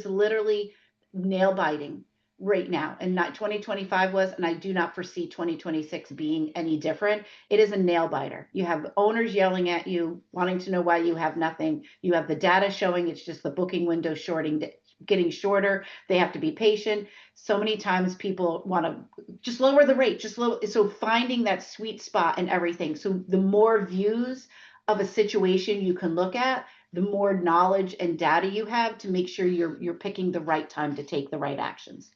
literally nail biting right now, and not 2025 was, and I do not foresee 2026 being any different. It is a nail biter. You have owners yelling at you, wanting to know why you have nothing. You have the data showing it's just the booking window getting shorter. They have to be patient. So many times people want to just lower the rate, just low. So finding that sweet spot and everything. So the more views of a situation you can look at, the more knowledge and data you have to make sure you're picking the right time to take the right actions.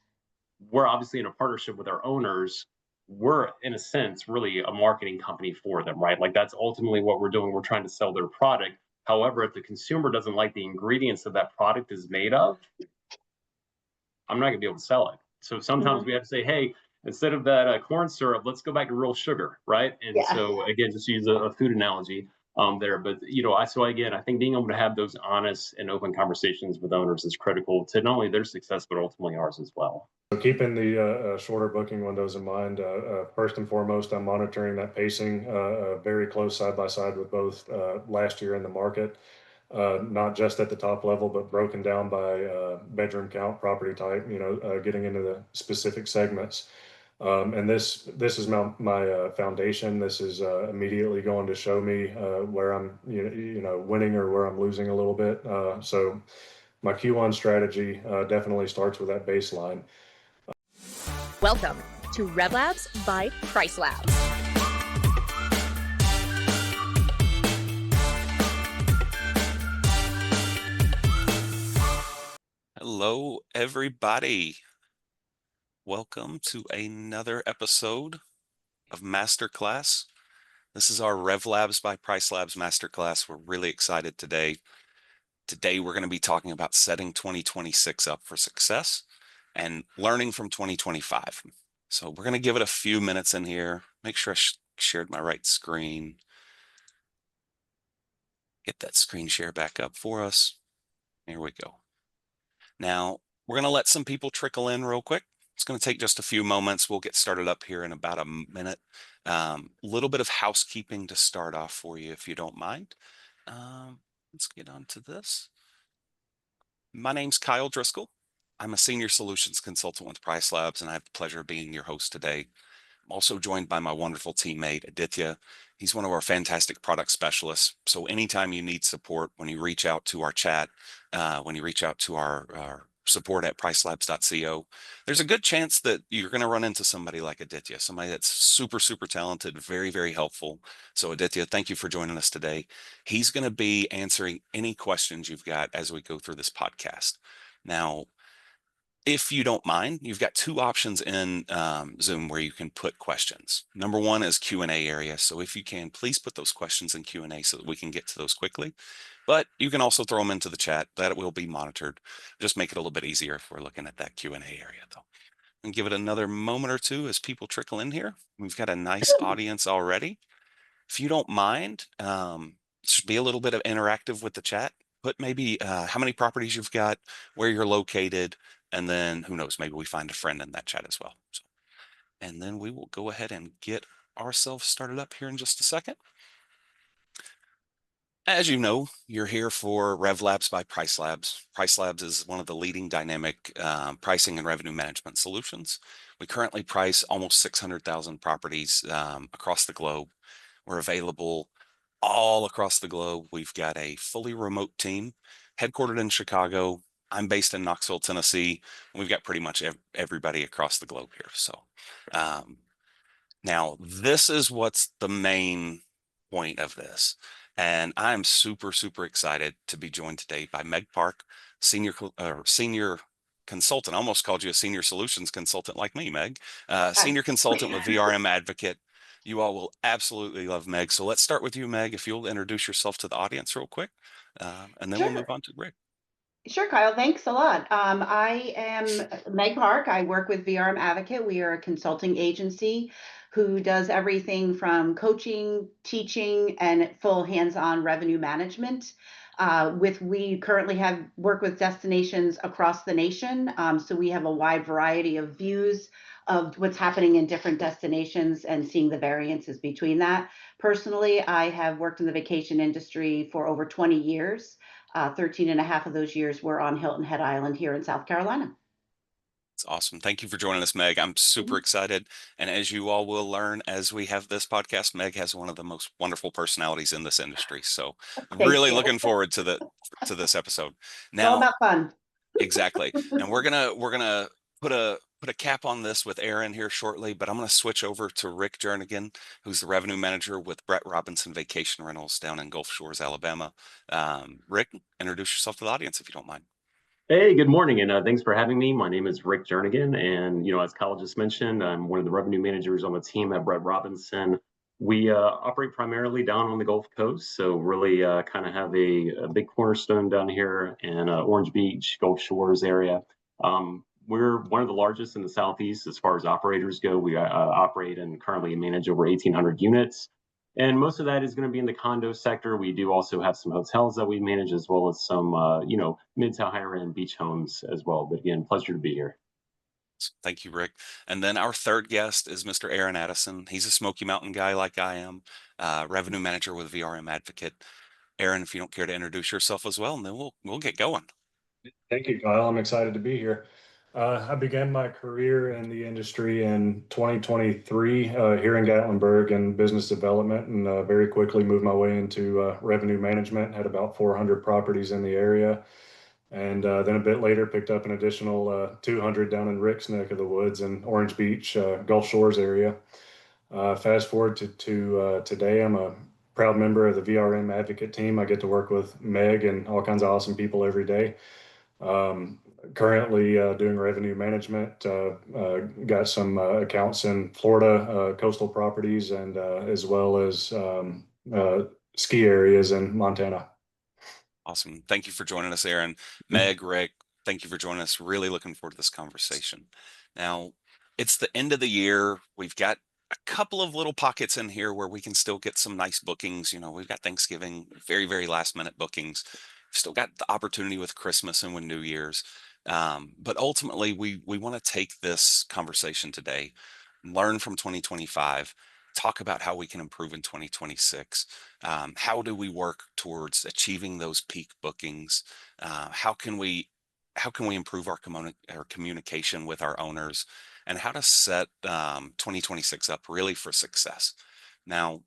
We're obviously in a partnership with our owners. We're, in a sense, really a marketing company for them, right? Like that's ultimately what we're doing. We're trying to sell their product. However, if the consumer doesn't like the ingredients that that product is made of, I'm not going to be able to sell it. So sometimes Mhm. we have to say, hey, instead of that corn syrup, let's go back to real sugar, right? And Yeah. so again, just use a food analogy there. But I think being able to have those honest and open conversations with owners is critical to not only their success but ultimately ours as well. So keeping the shorter booking windows in mind, first and foremost, I'm monitoring that pacing very close side by side with both last year in the market, not just at the top level, but broken down by bedroom count, property type, getting into the specific segments. And this is my foundation. This is immediately going to show me where I'm winning or where I'm losing a little bit. So my Q1 strategy definitely starts with that baseline. Welcome to RevLabs by PriceLabs. Hello, everybody. Welcome to another episode of Masterclass. This is our RevLabs by PriceLabs Masterclass. We're really excited today. Today, we're going to be talking about setting 2026 up for success and learning from 2025. So we're going to give it a few minutes in here. Make sure I shared my right screen. Get that screen share back up for us. Here we go. Now, we're going to let some people trickle in real quick. It's going to take just a few moments. We'll get started up here in about a minute. A little bit of housekeeping to start off for you, if you don't mind. Let's get on to this. My name's Kyle Driskell. I'm a senior solutions consultant with PriceLabs, and I have the pleasure of being your host today. I'm also joined by my wonderful teammate, Aditya. He's one of our fantastic product specialists. So anytime you need support, when you reach out to our chat, when you reach out to our support at pricelabs.co, there's a good chance that you're going to run into somebody like Aditya, somebody that's super, super talented, very, very helpful. So Aditya, thank you for joining us today. He's going to be answering any questions you've got as we go through this podcast. Now, if you don't mind, you've got two options in Zoom where you can put questions. Number one is Q&A area. So if you can, please put those questions in Q&A so that we can get to those quickly. But you can also throw them into the chat. That will be monitored. Just make it a little bit easier if we're looking at that Q&A area, though. And give it another moment or two as people trickle in here. We've got a nice audience already. If you don't mind, should be a little bit of interactive with the chat. Put maybe how many properties you've got, where you're located, and then who knows, maybe we find a friend in that chat as well. So, and then we will go ahead and get ourselves started up here in just a second. As you know, you're here for RevLabs by PriceLabs. PriceLabs is one of the leading dynamic pricing and revenue management solutions. We currently price almost 600,000 properties across the globe. We're available all across the globe. We've got a fully remote team headquartered in Chicago. I'm based in Knoxville, Tennessee. We've got pretty much everybody across the globe here. So now this is what's the main point of this. And I'm super, super excited to be joined today by Meg Park, senior consultant. I almost called you a senior solutions consultant like me, Meg. Senior consultant with VRM Advocate. You all will absolutely love Meg. So let's start with you, Meg, if you'll introduce yourself to the audience real quick, and then we'll move Sure. on to Rick. Sure, Kyle. Thanks a lot. I am Meg Park. I work with VRM Advocate. We are a consulting agency who does everything from coaching, teaching, and full hands-on revenue management. We currently have work with destinations across the nation. So we have a wide variety of views of what's happening in different destinations and seeing the variances between that. Personally, I have worked in the vacation industry for over 20 years. 13 and a half of those years were on Hilton Head Island here in South Carolina. It's awesome. Thank you for joining us, Meg. I'm super excited. And as you all will learn as we have this podcast, Meg has one of the most wonderful personalities in this industry. So Thank really you. looking forward to this episode. It's all Now, about fun. exactly. And we're gonna put a cap on this with Aaron here shortly, but I'm gonna switch over to Rick Jernigan, who's the revenue manager with Brett Robinson Vacation Rentals down in Gulf Shores, Alabama. Rick, introduce yourself to the audience if you don't mind. Hey, good morning, and thanks for having me. My name is Rick Jernigan, and as Kyle just mentioned, I'm one of the revenue managers on the team at Brett Robinson. We operate primarily down on the Gulf Coast, so really kind of have a big cornerstone down here in Orange Beach, Gulf Shores area. We're one of the largest in the Southeast as far as operators go. We operate and currently manage over 1,800 units. And most of that is going to be in the condo sector. We do also have some hotels that we manage, as well as some, mid to higher end beach homes as well. But again, pleasure to be here. Thank you, Rick. And then our third guest is Mr. Aaron Addison. He's a Smoky Mountain guy like I am, revenue manager with VRM Advocate. Aaron, if you don't care to introduce yourself as well, and then we'll get going. Thank you, Kyle. I'm excited to be here. I began my career in the industry in 2023 here in Gatlinburg in business development, and very quickly moved my way into revenue management. Had about 400 properties in the area, and then a bit later picked up an additional 200 down in Rick's neck of the woods in Orange Beach, Gulf Shores area. Fast forward to today, I'm a proud member of the VRM Advocate team. I get to work with Meg and all kinds of awesome people every day. Currently doing revenue management, got some accounts in Florida, coastal properties, and as well as ski areas in Montana. Awesome. Thank you for joining us, Aaron. Meg, Rick, thank you for joining us. Really looking forward to this conversation. Now, it's the end of the year. We've got a couple of little pockets in here where we can still get some nice bookings. We've got Thanksgiving, very, very last minute bookings. Still got the opportunity with Christmas and with New Year's. But ultimately, we want to take this conversation today, learn from 2025, talk about how we can improve in 2026. How do we work towards achieving those peak bookings? How can we improve our communication with our owners, and how to set 2026 up really for success? Now,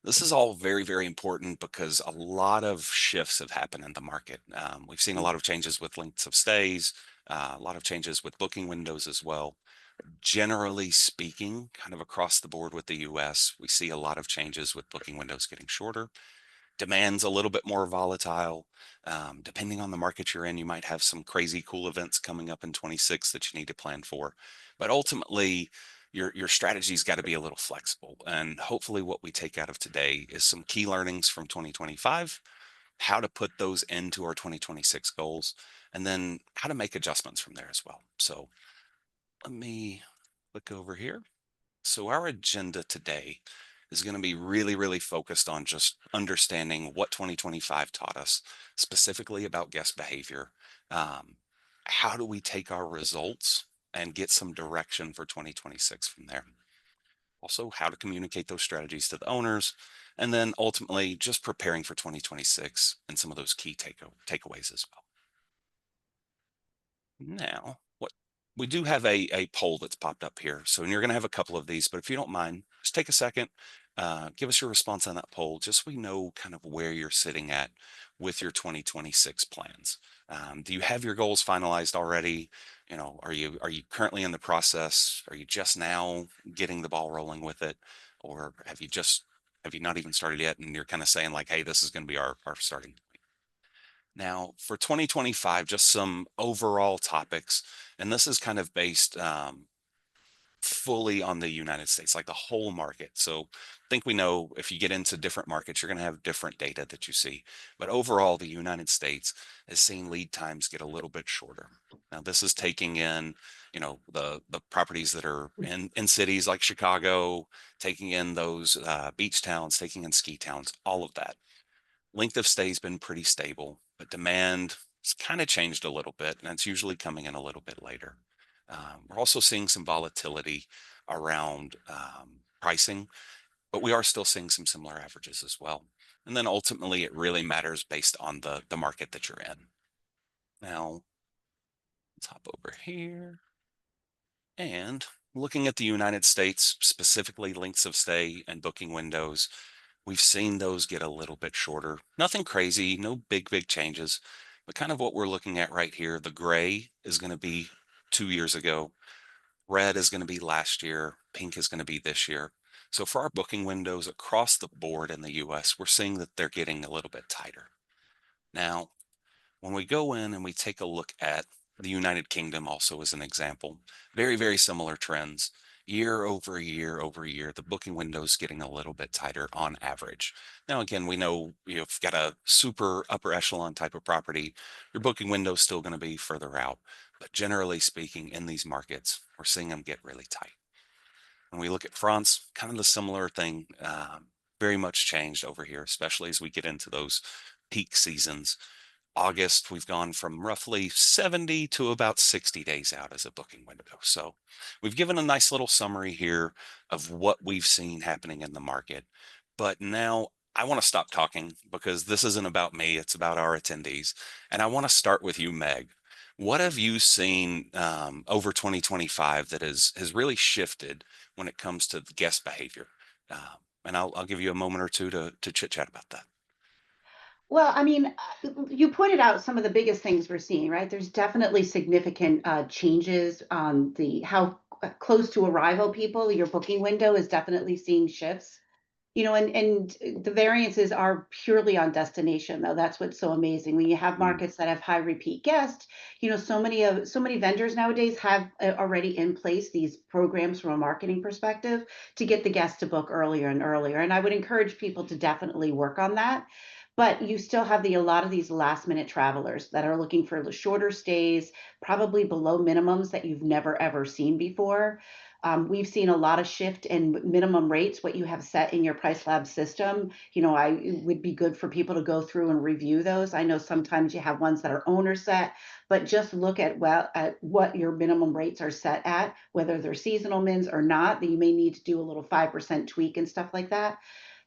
this is all very, very important because a lot of shifts have happened in the market. We've seen a lot of changes with lengths of stays, a lot of changes with booking windows as well. Generally speaking, kind of across the board with the US, we see a lot of changes with booking windows getting shorter. Demand's a little bit more volatile. Depending on the market you're in, you might have some crazy cool events coming up in 26 that you need to plan for. But ultimately, your strategy's got to be a little flexible. And hopefully what we take out of today is some key learnings from 2025, how to put those into our 2026 goals, and then how to make adjustments from there as well. So let me click over here. So our agenda today is going to be really, really focused on just understanding what 2025 taught us, specifically about guest behavior. How do we take our results and get some direction for 2026 from there? Also, how to communicate those strategies to the owners, and then ultimately just preparing for 2026 and some of those key takeaways as well. Now, what we do have a poll that's popped up here. So you're going to have a couple of these, but if you don't mind, just take a second, give us your response on that poll, just so we know kind of where you're sitting at with your 2026 plans. Do you have your goals finalized already? Are you currently in the process? Are you just now getting the ball rolling with it? Or have you not even started yet and you're kind of saying like, hey, this is going to be our starting point? Now, for 2025, just some overall topics, and this is kind of based fully on the United States, like the whole market. So I think we know if you get into different markets, you're going to have different data that you see. But overall, the United States has seen lead times get a little bit shorter. Now, this is taking in, the properties that are in cities like Chicago, taking in those beach towns, taking in ski towns, all of that. Length of stay has been pretty stable, but demand has kind of changed a little bit, and it's usually coming in a little bit later. We're also seeing some volatility around pricing, but we are still seeing some similar averages as well. And then ultimately it really matters based on the market that you're in. Now, let's hop over here. And looking at the United States, specifically lengths of stay and booking windows, we've seen those get a little bit shorter. Nothing crazy, no big changes, but kind of what we're looking at right here. The gray is going to be 2 years ago. Red is going to be last year. Pink is going to be this year. So for our booking windows across the board in the US, we're seeing that they're getting a little bit tighter. Now, when we go in and we take a look at the United Kingdom also as an example, very similar trends. Year over year over year, the booking window is getting a little bit tighter on average. Now, again, we know you've got a super upper echelon type of property, your booking window is still going to be further out. But generally speaking, in these markets, we're seeing them get really tight. When we look at France, kind of the similar thing, very much changed over here, especially as we get into those peak seasons. August, we've gone from roughly 70 to about 60 days out as a booking window. So we've given a nice little summary here of what we've seen happening in the market. But now I want to stop talking because this isn't about me, it's about our attendees. And I want to start with you, Meg. What have you seen over 2025 that has really shifted when it comes to the guest behavior? And I'll give you a moment or two to chit chat about that. Well, I mean, you pointed out some of the biggest things we're seeing, right? There's definitely significant changes on the how close to arrival people, your booking window is definitely seeing shifts. And the variances are purely on destination, though. That's what's so amazing. When you have Mm. markets that have high repeat guests, so many vendors nowadays have already in place these programs from a marketing perspective to get the guests to book earlier and earlier. And I would encourage people to definitely work on that. But you still have a lot of these last minute travelers that are looking for the shorter stays, probably below minimums that you've never ever seen before. We've seen a lot of shift in minimum rates, what you have set in your PriceLabs system. It would be good for people to go through and review those. I know sometimes you have ones that are owner set, but just look at what your minimum rates are set at, whether they're seasonal mins or not, that you may need to do a little 5% tweak and stuff like that.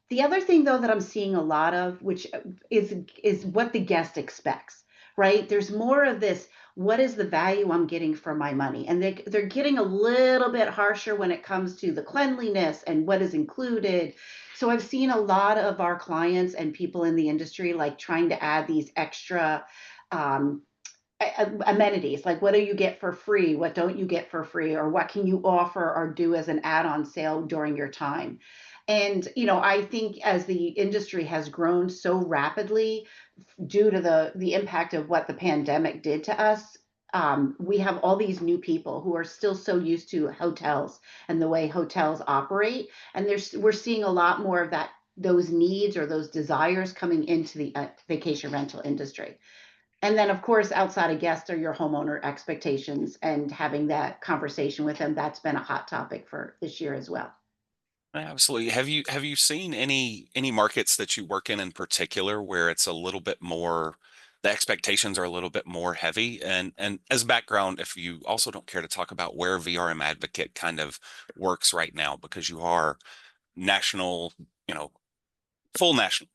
The other thing, though, that I'm seeing a lot of, which is what the guest expects, right? There's more of this, what is the value I'm getting for my money? And they're getting a little bit harsher when it comes to the cleanliness and what is included. So I've seen a lot of our clients and people in the industry like trying to add these extra um, amenities, like what do you get for free, what don't you get for free, or what can you offer or do as an add-on sale during your time. And I think as the industry has grown so rapidly due to the impact of what the pandemic did to us, we have all these new people who are still so used to hotels and the way hotels operate, and we're seeing a lot more of those needs or those desires coming into the vacation rental industry. And then, of course, outside of guests are your homeowner expectations, and having that conversation with them. That's been a hot topic for this year as well. Absolutely. Have you seen any markets that you work in particular where it's a little bit more, the expectations are a little bit more heavy? And as background, if you also don't care to talk about where VRM Advocate kind of works right now, because you are national, you know, full national.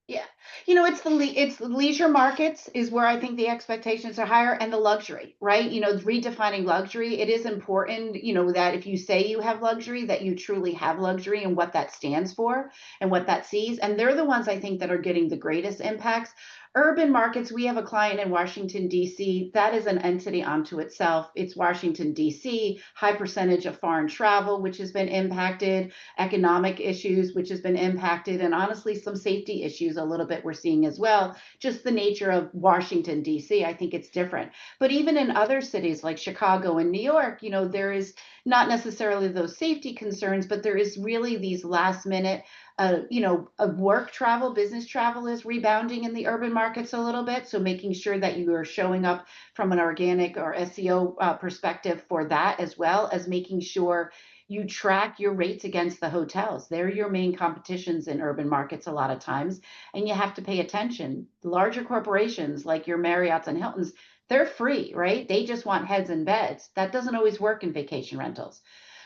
Yeah. It's the leisure markets is where I think the expectations are higher, and the luxury, right? Redefining luxury. It is important, that if you say you have luxury, that you truly have luxury and what that stands for and what that sees. And they're the ones I think that are getting the greatest impacts. Urban markets, we have a client in Washington, D.C. That is an entity unto itself. It's Washington, D.C., high percentage of foreign travel, which has been impacted, economic issues, which has been impacted, and honestly, some safety issues a little bit we're seeing as well. Just the nature of Washington, D.C., I think it's different. But even in other cities like Chicago and New York, there is not necessarily those safety concerns, but there is really these last minute work travel, business travel is rebounding in the urban markets a little bit. So making sure that you are showing up from an organic or SEO perspective for that, as well as making sure you track your rates against the hotels. They're your main competitions in urban markets a lot of times, and you have to pay attention. Larger corporations like your Marriotts and Hiltons, they're free, right? They just want heads and beds. That doesn't always work in vacation rentals.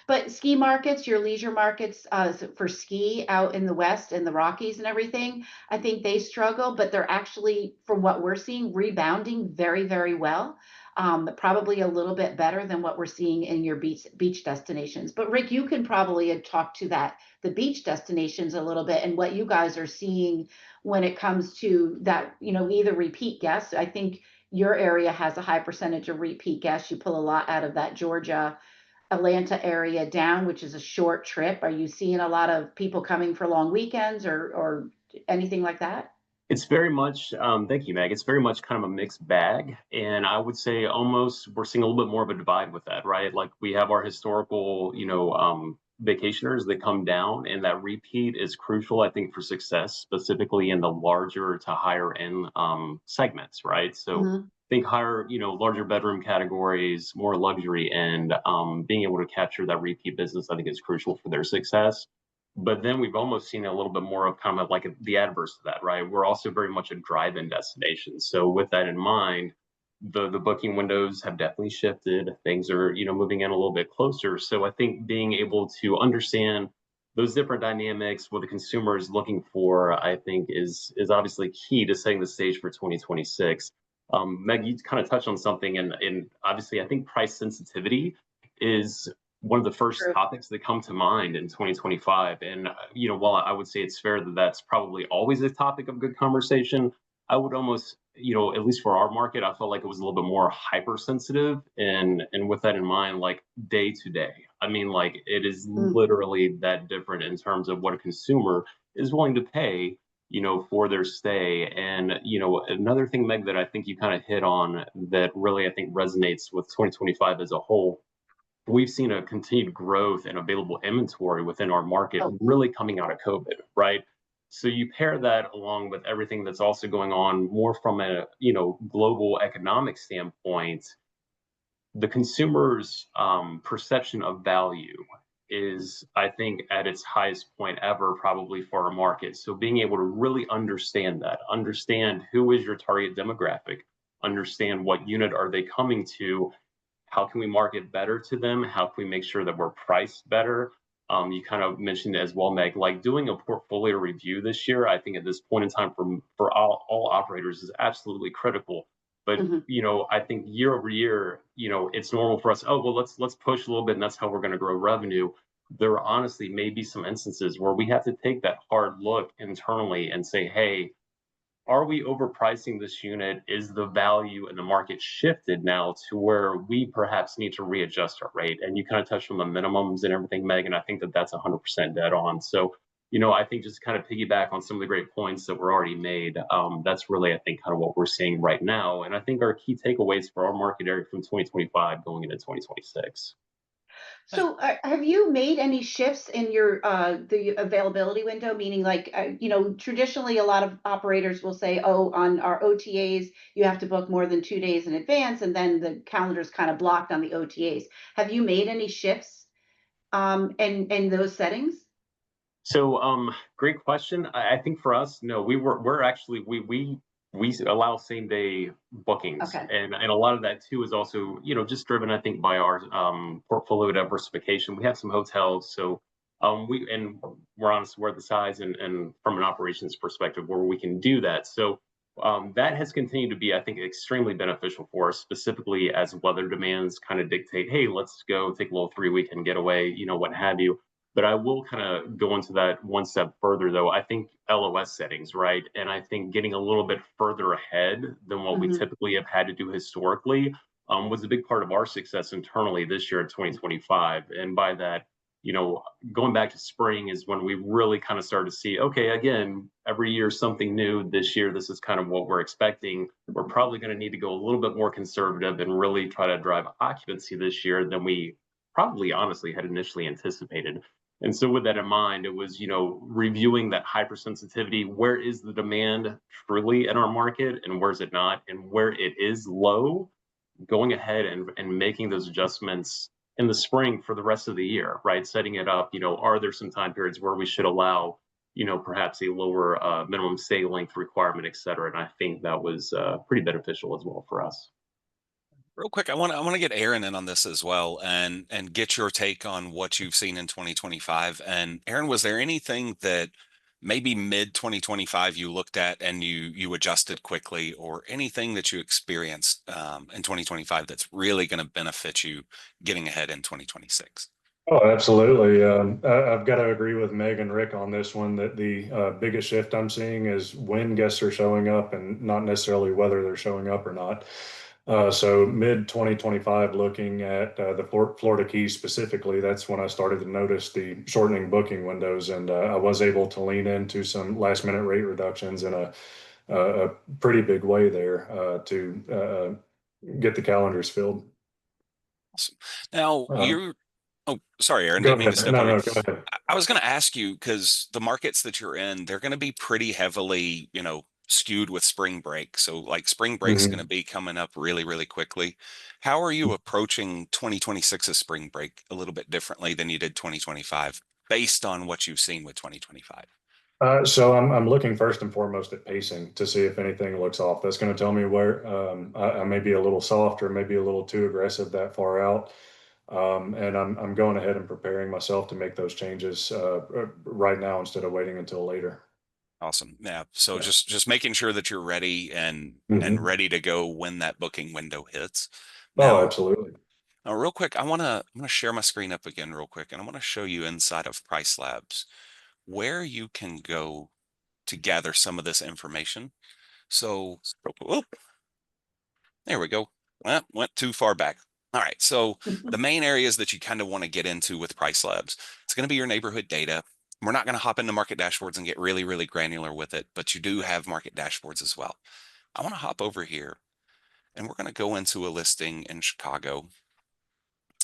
But ski markets, your leisure markets for ski out in the West and the Rockies and everything, I think they struggle, but they're actually, from what we're seeing, rebounding very, very well. Probably a little bit better than what we're seeing in your beach destinations. But Rick, you can probably talk to the beach destinations a little bit and what you guys are seeing when it comes to that, either repeat guests. I think your area has a high percentage of repeat guests. You pull a lot out of that Georgia, Atlanta area down, which is a short trip. Are you seeing a lot of people coming for long weekends or anything like that? It's very much, thank you, Meg. It's very much kind of a mixed bag. And I would say almost we're seeing a little bit more of a divide with that, right? Like we have our historical, vacationers that come down, and that repeat is crucial, I think, for success, specifically in the larger to higher end segments, right? So think higher, larger bedroom categories, more luxury, and being able to capture that repeat business, I think, is crucial for their success. But then we've almost seen a little bit more of kind of like the adverse of that, right? We're also very much a drive-in destination. So with that in mind, the booking windows have definitely shifted. Things are, moving in a little bit closer. So I think being able to understand those different dynamics, what the consumer is looking for, I think is obviously key to setting the stage for 2026. Meg, you kind of touched on something, and obviously I think price sensitivity is one of the first topics that come to mind in 2025. And, while I would say it's fair that that's probably always a topic of good conversation, I would almost, at least for our market, I felt like it was a little bit more hypersensitive. And with that in mind, like day to day, I mean, like it is literally that different in terms of what a consumer is willing to pay, for their stay. And, another thing, Meg, that I think you kind of hit on that really, I think, resonates with 2025 as a whole. We've seen a continued growth in available inventory within our market, really coming out of COVID, right? So you pair that along with everything that's also going on more from a, global economic standpoint, the consumer's perception of value is, I think, at its highest point ever, probably for our market. So being able to really understand that, understand who is your target demographic, understand what unit are they coming to, how can we market better to them? How can we make sure that we're priced better? You kind of mentioned as well, Meg, like doing a portfolio review this year, I think at this point in time for all operators is absolutely critical. But, I think year over year, it's normal for us, oh, well, let's push a little bit and that's how we're going to grow revenue. There honestly may be some instances where we have to take that hard look internally and say, hey, are we overpricing this unit? Is the value in the market shifted now to where we perhaps need to readjust our rate? And you kind of touched on the minimums and everything, Megan. I think that that's 100% dead on. So, I think just kind of piggyback on some of the great points that were already made. That's really, I think, kind of what we're seeing right now. And I think our key takeaways for our market area from 2025 going into 2026. So have you made any shifts in your the availability window? Meaning like, traditionally a lot of operators will say, oh, on our OTAs, you have to book more than 2 days in advance, and then the calendar's kind of blocked on the OTAs. Have you made any shifts in those settings? So, great question. I think for us, no, we're actually we allow same day bookings, Okay. and a lot of that too is also just driven, I think, by our portfolio diversification. We have some hotels, so we're honest, we're the size and from an operations perspective where we can do that. So that has continued to be, I think, extremely beneficial for us, specifically as weather demands kind of dictate, hey, let's go take a little 3-weekend getaway, what have you. But I will kind of go into that one step further, though. I think LOS settings, right? And I think getting a little bit further ahead than what we typically have had to do historically was a big part of our success internally this year in 2025. And by that, going back to spring is when we really kind of started to see, okay, again, every year something new. This year, this is kind of what we're expecting. We're probably going to need to go a little bit more conservative and really try to drive occupancy this year than we probably honestly had initially anticipated. And so with that in mind, it was, reviewing that hypersensitivity. Where is the demand truly in our market and where's it not? And where it is low, going ahead and making those adjustments in the spring for the rest of the year, right? Setting it up, are there some time periods where we should allow, perhaps a lower minimum stay length requirement, et cetera. And I think that was pretty beneficial as well for us. Real quick, I want to get Aaron in on this as well, and get your take on what you've seen in 2025. And Aaron, was there anything that maybe mid 2025 you looked at and you adjusted quickly, or anything that you experienced in 2025 that's really going to benefit you getting ahead in 2026? Oh, absolutely. I've got to agree with Meg and Rick on this one that the biggest shift I'm seeing is when guests are showing up and not necessarily whether they're showing up or not. So mid 2025, looking at the Florida Keys specifically, that's when I started to notice the shortening booking windows, and I was able to lean into some last minute rate reductions in a pretty big way there to get the calendars filled. Awesome. Now Uh, you're, oh, sorry, Aaron, Go didn't mean to ahead. step No, on you. no, go ahead. I was going to ask you, because the markets that you're in, they're going to be pretty heavily, skewed with spring break. So like spring break's going to Mhm. be coming up really, really quickly. How are you approaching 2026's spring break a little bit differently than you did 2025 based on what you've seen with 2025? So I'm looking first and foremost at pacing to see if anything looks off. That's going to tell me where I may be a little soft or maybe a little too aggressive that far out. And I'm going ahead and preparing myself to make those changes right now instead of waiting until later. Awesome. Yeah. So Yeah. just making sure that you're ready and Hmm. ready to go when that booking window hits. Oh, Now, absolutely. real quick, I'm gonna share my screen up again real quick, and I want to show you inside of PriceLabs where you can go to gather some of this information. So, oh, there we go. Well, went too far back. All right. So the main areas that you kind of want to get into with PriceLabs, it's going to be your neighborhood data. We're not going to hop into market dashboards and get really, really granular with it, but you do have market dashboards as well. I want to hop over here, and we're going to go into a listing in Chicago.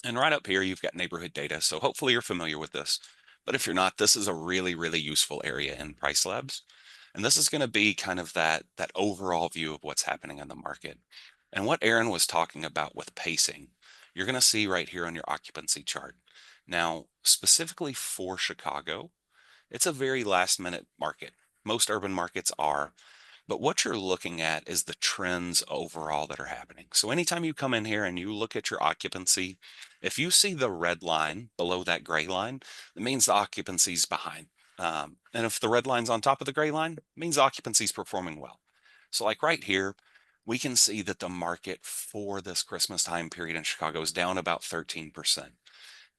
And right up here, you've got neighborhood data. So hopefully you're familiar with this. But if you're not, this is a really, really useful area in PriceLabs. And this is going to be kind of that overall view of what's happening in the market. And what Aaron was talking about with pacing, you're going to see right here on your occupancy chart. Now, specifically for Chicago, it's a very last minute market. Most urban markets are, but what you're looking at is the trends overall that are happening. So anytime you come in here and you look at your occupancy, if you see the red line below that gray line, it means the occupancy is behind. And if the red line's on top of the gray line, it means occupancy is performing well. So like right here, we can see that the market for this Christmas time period in Chicago is down about 13%.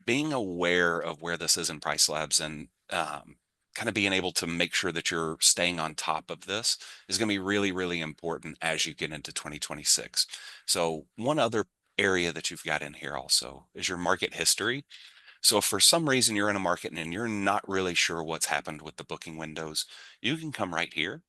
Being aware of where this is in PriceLabs and kind of being able to make sure that you're staying on top of this is going to be really, really important as you get into 2026. So one other area that you've got in here also is your market history. So if for some reason you're in a market and you're not really sure what's happened with the booking windows, you can come right here,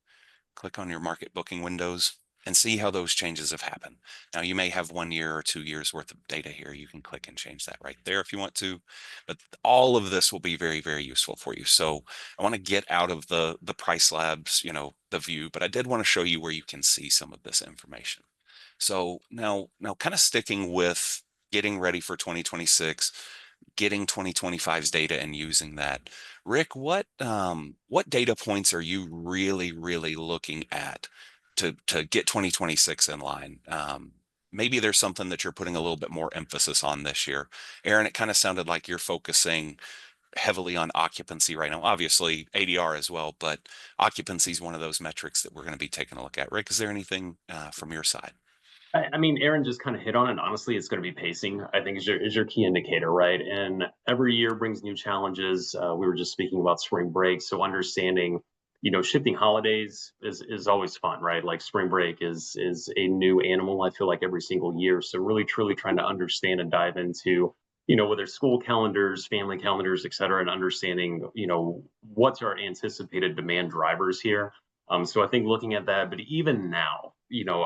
click on your market booking windows, and see how those changes have happened. Now, you may have 1 year or 2 years worth of data here. You can click and change that right there if you want to, but all of this will be very, very useful for you. So I want to get out of the PriceLabs, the view, but I did want to show you where you can see some of this information. So now kind of sticking with getting ready for 2026, getting 2025's data and using that. Rick, what data points are you really, really looking at to get 2026 in line? Maybe there's something that you're putting a little bit more emphasis on this year. Aaron, it kind of sounded like you're focusing heavily on occupancy right now. Obviously, ADR as well, but occupancy is one of those metrics that we're going to be taking a look at. Rick, is there anything from your side? I mean, Aaron just kind of hit on it. Honestly, it's going to be pacing. I think is your key indicator, right? And every year brings new challenges. We were just speaking about spring break, so understanding, shifting holidays is always fun, right? Like spring break is a new animal. I feel like every single year. So really, truly trying to understand and dive into, whether school calendars, family calendars, et cetera, and understanding, what's our anticipated demand drivers here. So I think looking at that, but even now,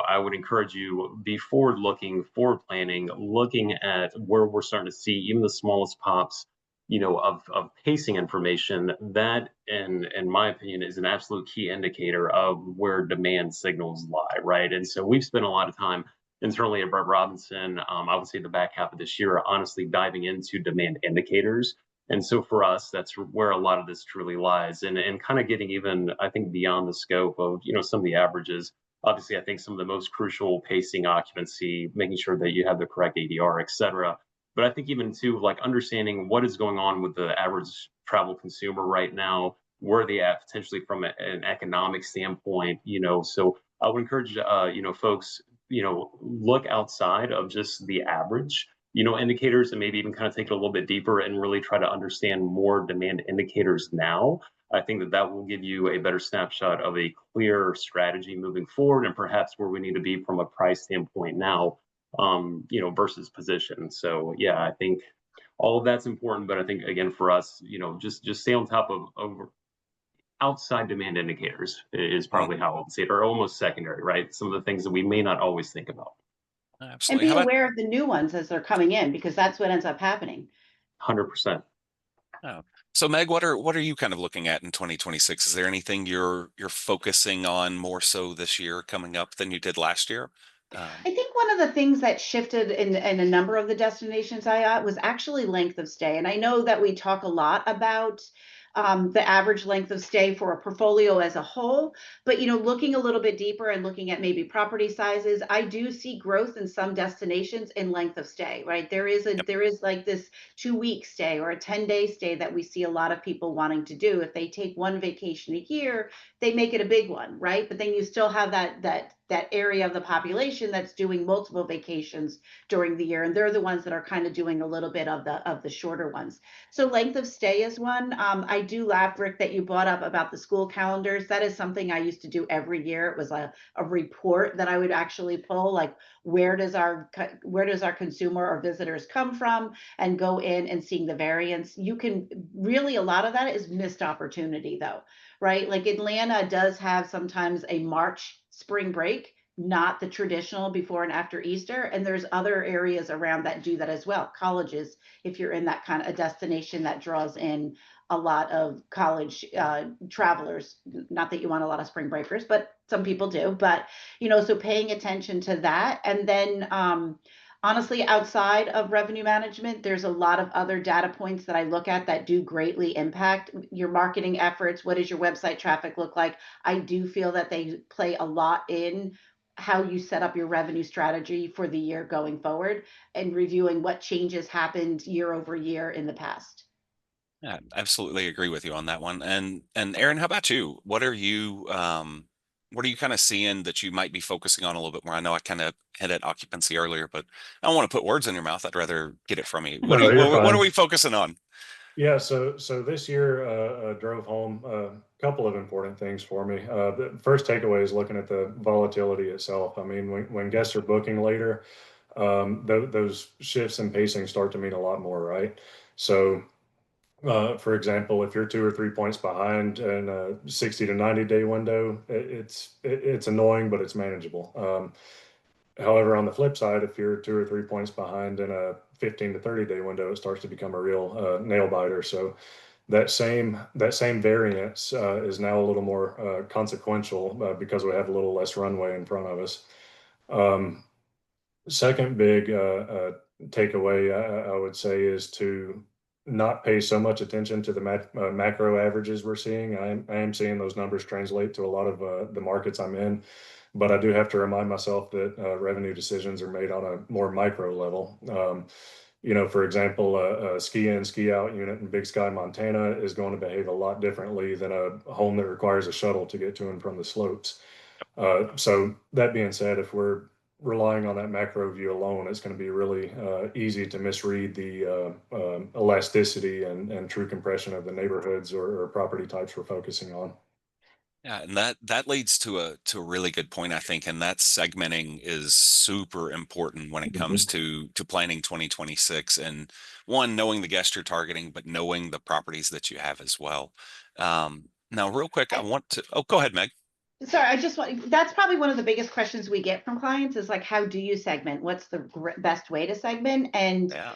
I would encourage you be forward looking, forward planning, looking at where we're starting to see even the smallest pops, of pacing information. That, in my opinion, is an absolute key indicator of where demand signals lie, right? And so we've spent a lot of time internally at Brett Robinson. I would say the back half of this year, honestly diving into demand indicators. And so for us, that's where a lot of this truly lies, and kind of getting even, I think, beyond the scope of some of the averages. Obviously, I think some of the most crucial pacing, occupancy, making sure that you have the correct ADR, et cetera. But I think even too, like understanding what is going on with the average travel consumer right now, where are they at potentially from an economic standpoint, So I would encourage, folks, look outside of just the average, indicators and maybe even kind of take it a little bit deeper and really try to understand more demand indicators now. I think that that will give you a better snapshot of a clear strategy moving forward and perhaps where we need to be from a price standpoint now, versus position. So yeah, I think all of that's important, but I think again for us, just stay on top of outside demand indicators is probably how I would say it, or almost secondary, right? Some of the things that we may not always think about. And Absolutely. be How about aware of the new ones as they're coming in, because that's what ends up happening. 100%. oh. So Meg, what are you kind of looking at in 2026? Is there anything you're focusing on more so this year coming up than you did last year? I think one of the things that shifted in a number of the destinations I at was actually length of stay. And I know that we talk a lot about the average length of stay for a portfolio as a whole, but looking a little bit deeper and looking at maybe property sizes, I do see growth in some destinations in length of stay, right? There is like this 2 week stay or a 10-day stay that we see a lot of people wanting to do. If they take one vacation a year, they make it a big one, right? But then you still have that area of the population that's doing multiple vacations during the year, and they're the ones that are kind of doing a little bit of the shorter ones. So length of stay is one. I do laugh, Rick, that you brought up about the school calendars. That is something I used to do every year. It was a report that I would actually pull, like where does our consumer or visitors come from, and go in and seeing the variance. You can really, a lot of that is missed opportunity though, right? Like Atlanta does have sometimes a March spring break, not the traditional before and after Easter. And there's other areas around that do that as well. Colleges, if you're in that kind of a destination that draws in a lot of college travelers, not that you want a lot of spring breakers, but some people do. But, so paying attention to that. And then, honestly, outside of revenue management, there's a lot of other data points that I look at that do greatly impact your marketing efforts. What does your website traffic look like? I do feel that they play a lot in how you set up your revenue strategy for the year going forward, and reviewing what changes happened year over year in the past. Yeah, absolutely agree with you on that one. And Aaron, how about you? What are you kind of seeing that you might be focusing on a little bit more? I know I kind of hit at occupancy earlier, but I don't want to put words in your mouth. I'd rather get it from you. No, you're What are fine. we focusing on? Yeah, so this year drove home a couple of important things for me. The first takeaway is looking at the volatility itself. I mean, when guests are booking later, those shifts in pacing start to mean a lot more, right? So, for example, if you're 2 or 3 points behind in a 60 to 90-day window, it's annoying, but it's manageable. However, on the flip side, if you're 2 or 3 points behind in a 15 to 30-day window, it starts to become a real nail biter. So that same variance is now a little more consequential because we have a little less runway in front of us. Um, Second big takeaway I would say is to not pay so much attention to the macro averages we're seeing. I am seeing those numbers translate to a lot of the markets I'm in, but I do have to remind myself that revenue decisions are made on a more micro level. For example, a ski in, ski out unit in Big Sky, Montana is going to behave a lot differently than a home that requires a shuttle to get to and from the slopes. So that being said, if we're relying on that macro view alone, it's going to be really easy to misread the elasticity and true compression of the neighborhoods or property types we're focusing on. Yeah, and that leads to a really good point, I think, and that segmenting is super important when it comes to planning 2026. And one, knowing the guest you're targeting, but knowing the properties that you have as well. Now, real quick, I want to. Oh, go ahead, Meg. Sorry, I just want, that's probably one of the biggest questions we get from clients is like, how do you segment? What's the best way to segment? And Yeah.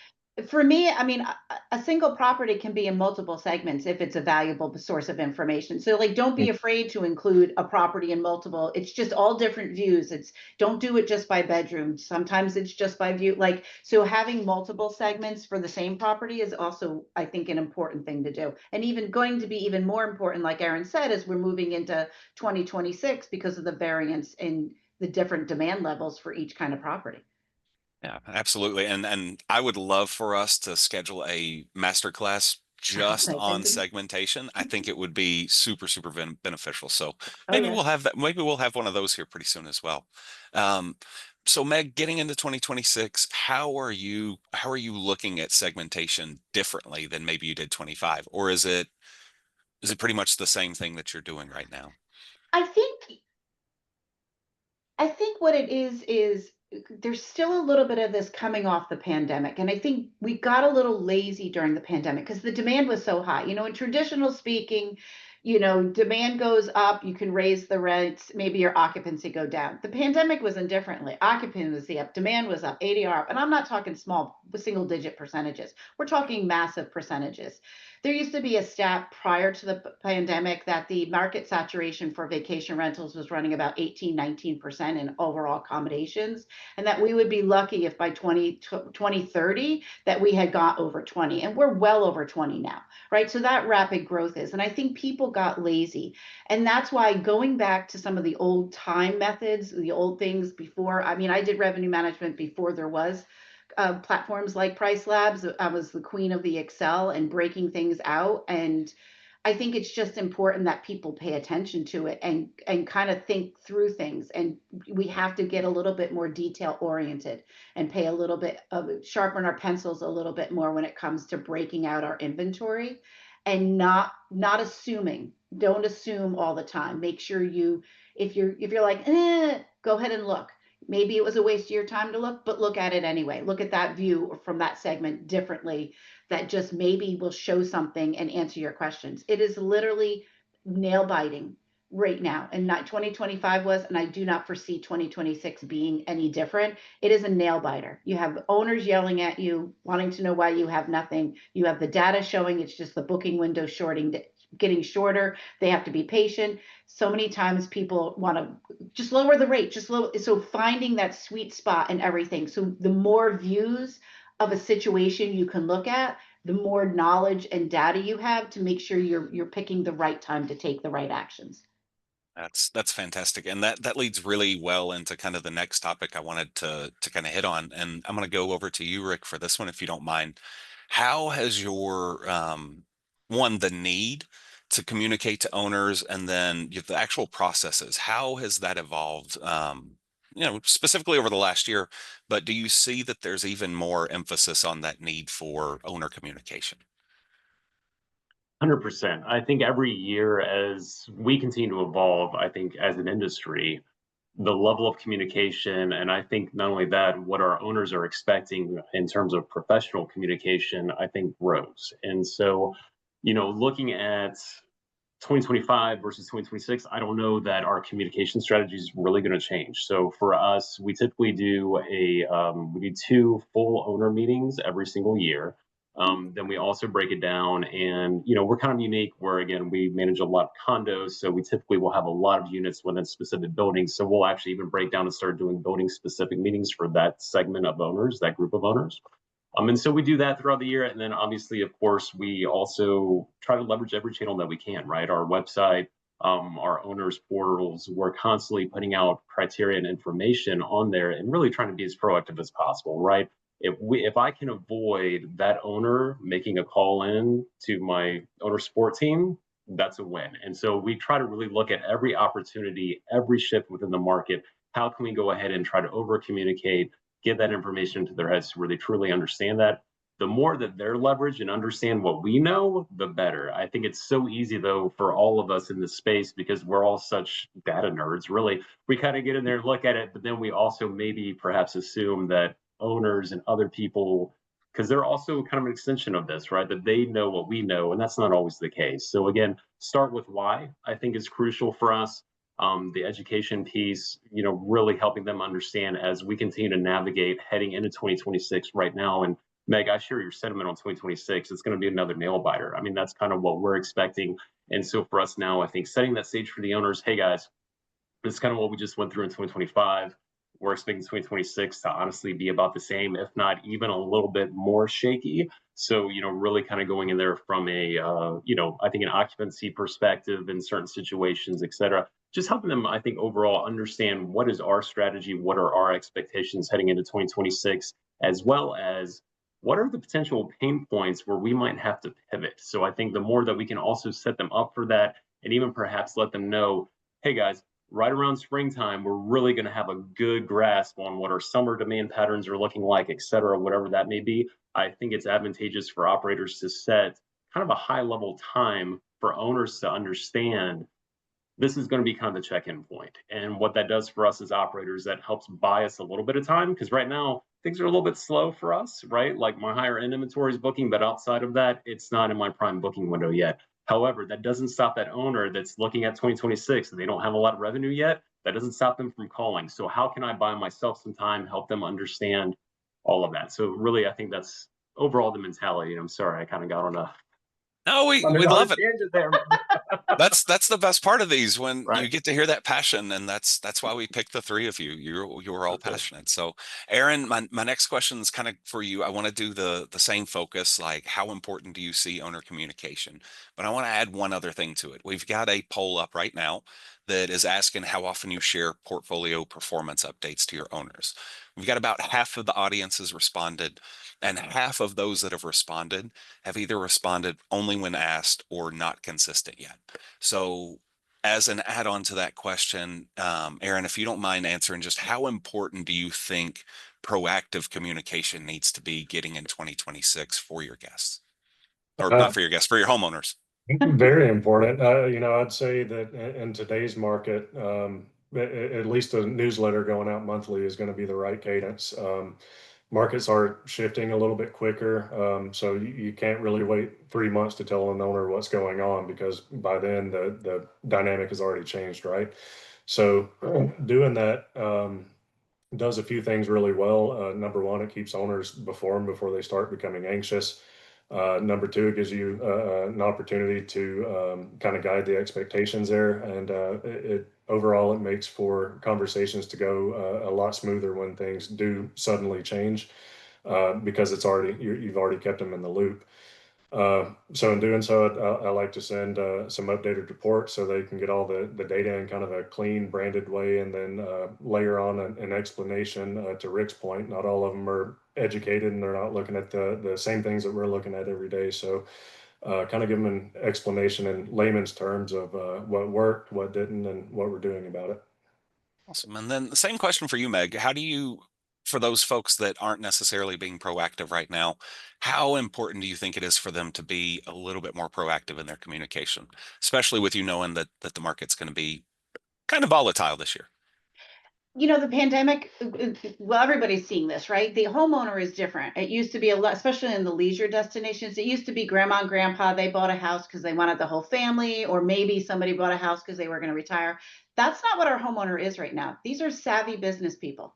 For me, I mean, a single property can be in multiple segments if it's a valuable source of information. So like, don't be afraid to include a property in multiple. It's just all different views. Don't do it just by bedroom. Sometimes it's just by view. Like, so having multiple segments for the same property is also, I think, an important thing to do. And even going to be even more important, like Aaron said, as we're moving into 2026 because of the variance in the different demand levels for each kind of property. Yeah, absolutely. And I would love for us to schedule a masterclass just I on think, segmentation. I think it would be super, super beneficial. So oh maybe yeah. we'll have that. Maybe we'll have one of those here pretty soon as well. Um, so Meg, getting into 2026, how are you looking at segmentation differently than maybe you did 25? Or is it pretty much the same thing that you're doing right now? I think I think what it is there's still a little bit of this coming off the pandemic. And I think we got a little lazy during the pandemic because the demand was so high. In traditional speaking, demand goes up, you can raise the rents, maybe your occupancy go down. The pandemic was indifferently. Occupancy up, demand was up, ADR up. And I'm not talking small single digit percentages. We're talking massive percentages. There used to be a stat prior to the pandemic that the market saturation for vacation rentals was running about 18, 19% in overall accommodations, and that we would be lucky if by 2030 that we had got over 20, and we're well over 20 now, right? So that rapid growth is, and I think people got lazy, and that's why going back to some of the old time methods, the old things before, I mean, I did revenue management before there was platforms like PriceLabs. I was the queen of the Excel and breaking things out. And I think it's just important that people pay attention to it and kind of think through things. And we have to get a little bit more detail oriented and pay a little bit of sharpen our pencils a little bit more when it comes to breaking out our inventory and not assuming. Don't assume all the time. Make sure if you're like, go ahead and look. Maybe it was a waste of your time to look, but look at it anyway. Look at that view from that segment differently. That just maybe will show something and answer your questions. It is literally nail biting right now, and not 2025 was, and I do not foresee 2026 being any different. It is a nail biter. You have owners yelling at you, wanting to know why you have nothing. You have the data showing it's just the booking window getting shorter. They have to be patient. So many times people want to just lower the rate, just low. So finding that sweet spot and everything. So the more views of a situation you can look at, the more knowledge and data you have to make sure you're picking the right time to take the right actions. That's fantastic, and that leads really well into kind of the next topic I wanted to kind of hit on, and I'm going to go over to you, Rick, for this one, if you don't mind. How has your the need to communicate to owners, and then the actual processes, how has that evolved? Specifically over the last year, but do you see that there's even more emphasis on that need for owner communication? 100%. I think every year as we continue to evolve, I think as an industry, the level of communication, and I think not only that, what our owners are expecting in terms of professional communication, I think grows. And so, looking at 2025 versus 2026, I don't know that our communication strategy is really going to change. So for us, we typically do we do two full owner meetings every single year. Then we also break it down, and we're kind of unique where again we manage a lot of condos, so we typically will have a lot of units within specific buildings. So we'll actually even break down and start doing building specific meetings for that segment of owners, that group of owners. And so we do that throughout the year. And then obviously, of course, we also try to leverage every channel that we can, right? Our website, our owners' portals, we're constantly putting out criteria and information on there and really trying to be as proactive as possible, right? If I can avoid that owner making a call in to my owner support team, that's a win. And so we try to really look at every opportunity, every shift within the market. How can we go ahead and try to over communicate, get that information into their heads where they truly understand that? The more that they're leveraged and understand what we know, the better. I think it's so easy though for all of us in this space because we're all such data nerds, really. We kind of get in there and look at it, but then we also maybe perhaps assume that owners and other people, because they're also kind of an extension of this, right? That they know what we know, and that's not always the case. So again, start with why I think is crucial for us. The education piece, really helping them understand as we continue to navigate heading into 2026 right now. And Meg, I share your sentiment on 2026. It's going to be another nail biter. I mean, that's kind of what we're expecting. And so for us now, I think setting that stage for the owners, hey guys, it's kind of what we just went through in 2025. We're expecting 2026 to honestly be about the same, if not even a little bit more shaky. So, really kind of going in there from a, I think an occupancy perspective in certain situations, et cetera. Just helping them, I think, overall understand what is our strategy, what are our expectations heading into 2026, as well as what are the potential pain points where we might have to pivot. So I think the more that we can also set them up for that, and even perhaps let them know, hey guys, right around springtime, we're really going to have a good grasp on what our summer demand patterns are looking like, et cetera, whatever that may be. I think it's advantageous for operators to set kind of a high level time for owners to understand this is going to be kind of the check-in point. And what that does for us as operators, that helps buy us a little bit of time, because right now things are a little bit slow for us, right? Like my higher end inventory is booking, but outside of that, it's not in my prime booking window yet. However, that doesn't stop that owner that's looking at 2026 and they don't have a lot of revenue yet. That doesn't stop them from calling. So how can I buy myself some time, help them understand all of that? So really, I think that's overall the mentality. And I'm sorry, I kind of got on a No, we on love it. tangent there. That's the best part of these, when you Right. get to hear that passion, and that's why we picked the three of you. You were all Okay. passionate. So, Aaron, my next question is kind of for you. I want to do the same focus, like how important do you see owner communication? But I want to add one other thing to it. We've got a poll up right now that is asking how often you share portfolio performance updates to your owners. We've got about half of the audience has responded, and half of those that have responded have either responded only when asked or not consistent yet. So, as an add-on to that question, Aaron, if you don't mind answering, just how important do you think proactive communication needs to be getting in 2026 for your guests, or Uh, not for your guests, for your homeowners? Very important. I'd say that in today's market, at least a newsletter going out monthly is going to be the right cadence. Markets are shifting a little bit quicker, so you can't really wait 3 months to tell an owner what's going on, because by then the dynamic has already changed, right? So doing that does a few things really well. Number one, it keeps owners before they start becoming anxious. Number two, it gives you an opportunity to kind of guide the expectations there, and overall it makes for conversations to go a lot smoother when things do suddenly change, because you've already kept them in the loop. So in doing so, I like to send some updated reports so they can get all the data in kind of a clean, branded way, and then layer on an explanation. To Rick's point, not all of them are educated and they're not looking at the same things that we're looking at every day. So kind of give them an explanation in layman's terms of what worked, what didn't, and what we're doing about it. Awesome. And then the same question for you, Meg. How do you, for those folks that aren't necessarily being proactive right now, how important do you think it is for them to be a little bit more proactive in their communication, especially with you knowing that the market's going to be kind of volatile this year? The pandemic, well, everybody's seeing this, right? The homeowner is different. It used to be a lot, especially in the leisure destinations. It used to be grandma and grandpa, they bought a house because they wanted the whole family, or maybe somebody bought a house because they were going to retire. That's not what our homeowner is right now. These are savvy business people.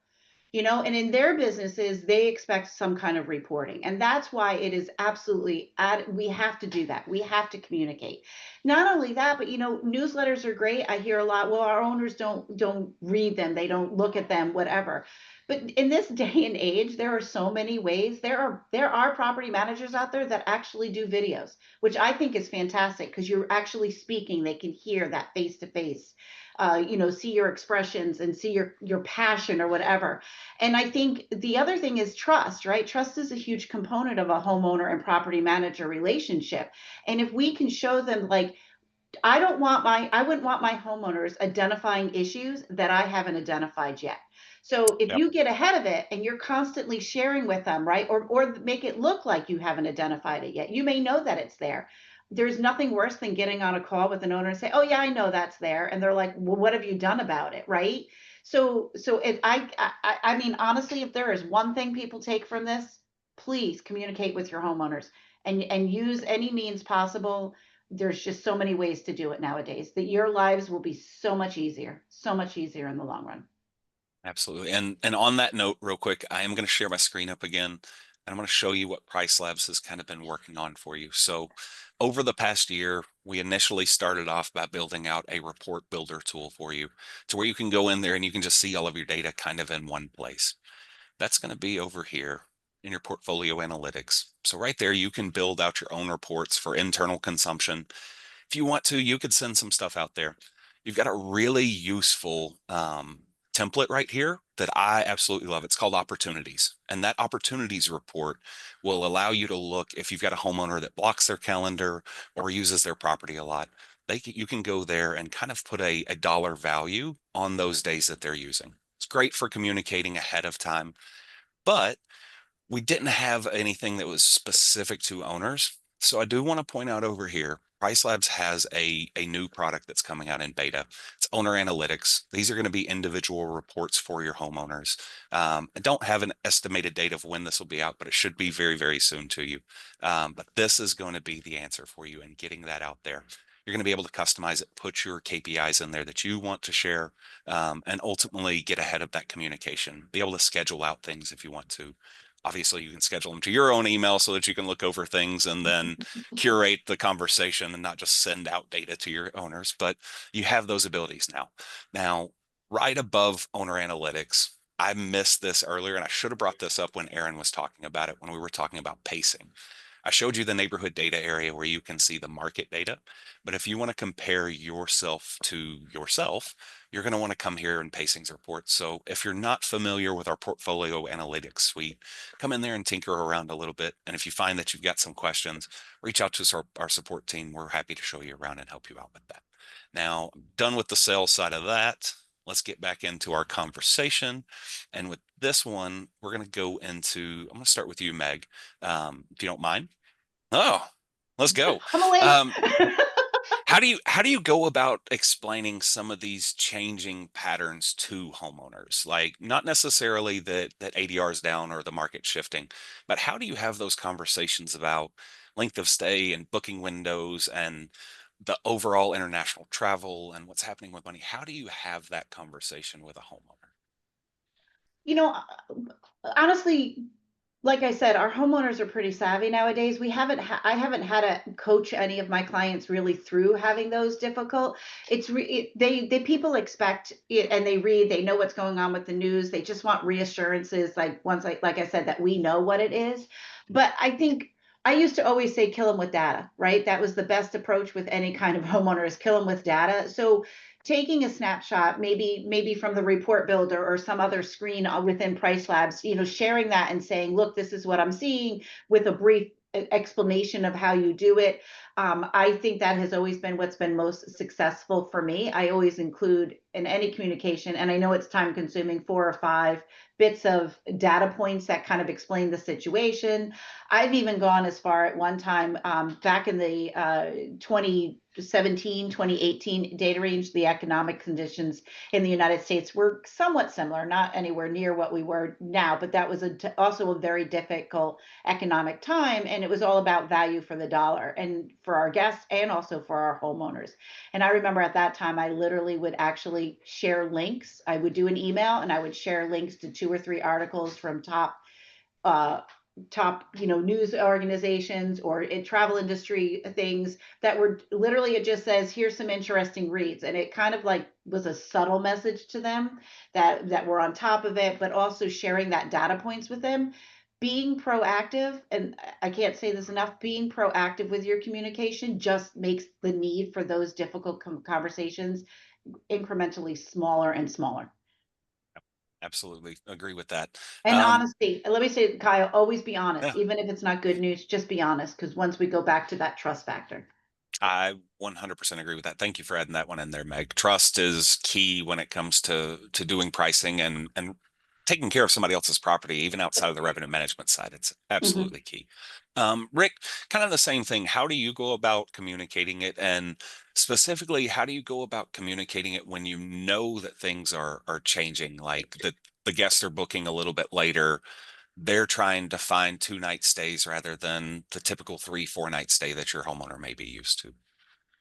And in their businesses, they expect some kind of reporting. And that's why it is absolutely, we have to do that. We have to communicate. Not only that, but, newsletters are great. I hear a lot, well, our owners don't read them. They don't look at them, whatever. But in this day and age, there are so many ways. There are property managers out there that actually do videos, which I think is fantastic, because you're actually speaking. They can hear that face to face. See your expressions and see your passion or whatever. And I think the other thing is trust, right? Trust is a huge component of a homeowner and property manager relationship. And if we can show them, like, I wouldn't want my homeowners identifying issues that I haven't identified yet. So if Yep. you get ahead of it and you're constantly sharing with them, right? Or make it look like you haven't identified it yet. You may know that it's there. There's nothing worse than getting on a call with an owner and say, "Oh yeah, I know that's there." And they're like, "Well, what have you done about it?" Right? I mean, honestly, if there is one thing people take from this, please communicate with your homeowners and use any means possible. There's just so many ways to do it nowadays that your lives will be so much easier in the long run. Absolutely. And on that note, real quick, I am going to share my screen up again. and I'm going to show you what PriceLabs has kind of been working on for you. So over the past year, we initially started off by building out a report builder tool for you to where you can go in there and you can just see all of your data kind of in one place. That's going to be over here in your portfolio analytics. So right there, you can build out your own reports for internal consumption. If you want to, you could send some stuff out there. You've got a really useful template right here that I absolutely love. It's called opportunities. And that opportunities report will allow you to look if you've got a homeowner that blocks their calendar or uses their property a lot. You can go there and kind of put a dollar value on those days that they're using. It's great for communicating ahead of time, but we didn't have anything that was specific to owners. So I do want to point out over here, PriceLabs has a new product that's coming out in beta. It's owner analytics. These are going to be individual reports for your homeowners. I don't have an estimated date of when this will be out, but it should be very, very soon to you. But this is going to be the answer for you in getting that out there. You're going to be able to customize it, put your KPIs in there that you want to share, and ultimately get ahead of that communication, be able to schedule out things if you want to. Obviously, you can schedule them to your own email so that you can look over things and then curate the conversation and not just send out data to your owners, but you have those abilities now. Now, right above owner analytics, I missed this earlier, and I should have brought this up when Aaron was talking about it, when we were talking about pacing. I showed you the neighborhood data area where you can see the market data, but if you want to compare yourself to yourself, you're going to want to come here in pacings report. So if you're not familiar with our portfolio analytics suite, come in there and tinker around a little bit. And if you find that you've got some questions, reach out to our support team. We're happy to show you around and help you out with that. Now, done with the sales side of that, let's get back into our conversation. And with this one, we're going to go into, I'm going to start with you, Meg, if you don't mind. Oh, let's go. I'm awake. How do you go about explaining some of these changing patterns to homeowners? Like not necessarily that ADR is down or the market shifting, but how do you have those conversations about length of stay and booking windows and the overall international travel and what's happening with money? How do you have that conversation with a homeowner? You know, honestly, like I said, our homeowners are pretty savvy nowadays. I haven't had to coach any of my clients really through having those difficult. They people expect it and they read, they know what's going on with the news. They just want reassurances, like I said, that we know what it is. But I think I used to always say kill them with data, right? That was the best approach with any kind of homeowner is kill them with data. So taking a snapshot, maybe from the report builder or some other screen within PriceLabs, sharing that and saying, look, this is what I'm seeing with a brief explanation of how you do it. I think that has always been what's been most successful for me. I always include in any communication, and I know it's time consuming, 4 or 5 bits of data points that kind of explain the situation. I've even gone as far at one time back in the 2017, 2018 data range, the economic conditions in the United States were somewhat similar, not anywhere near what we were now, but that was also a very difficult economic time. And it was all about value for the dollar and for our guests and also for our homeowners. And I remember at that time, I literally would actually share links. I would do an email and I would share links to 2 or 3 articles from top news organizations or in travel industry things that were literally, it just says, here's some interesting reads. And it kind of like was a subtle message to them that we're on top of it, but also sharing that data points with them. Being proactive, and I can't say this enough, being proactive with your communication just makes the need for those difficult conversations incrementally smaller and smaller. Absolutely agree with that. And honesty. Let me say, Kyle, always be honest. Yeah. Even if it's not good news, just be honest. Because once we go back to that trust factor. I 100% agree with that. Thank you for adding that one in there, Meg. Trust is key when it comes to doing pricing and taking care of somebody else's property, even outside of the revenue management side. It's absolutely key. Rick, kind of the same thing. How do you go about communicating it? And specifically, how do you go about communicating it when you know that things are changing, like that the guests are booking a little bit later? They're trying to find 2-night stays rather than the typical 3-4 night stay that your homeowner may be used to.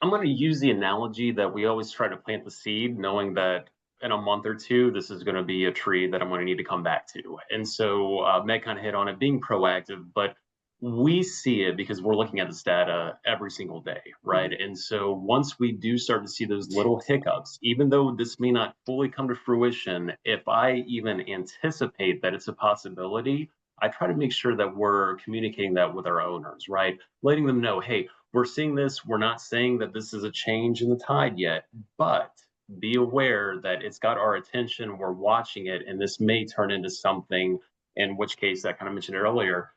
I'm going to use the analogy that we always try to plant the seed, knowing that in a month or two, this is going to be a tree that I'm going to need to come back to. And so Meg kind of hit on it, being proactive, but we see it because we're looking at this data every single day, right? And so once we do start to see those little hiccups, even though this may not fully come to fruition, if I even anticipate that it's a possibility, I try to make sure that we're communicating that with our owners, right? Letting them know, hey, we're seeing this. We're not saying that this is a change in the tide yet, but be aware that it's got our attention. We're watching it, and this may turn into something. In which case, I kind of mentioned earlier,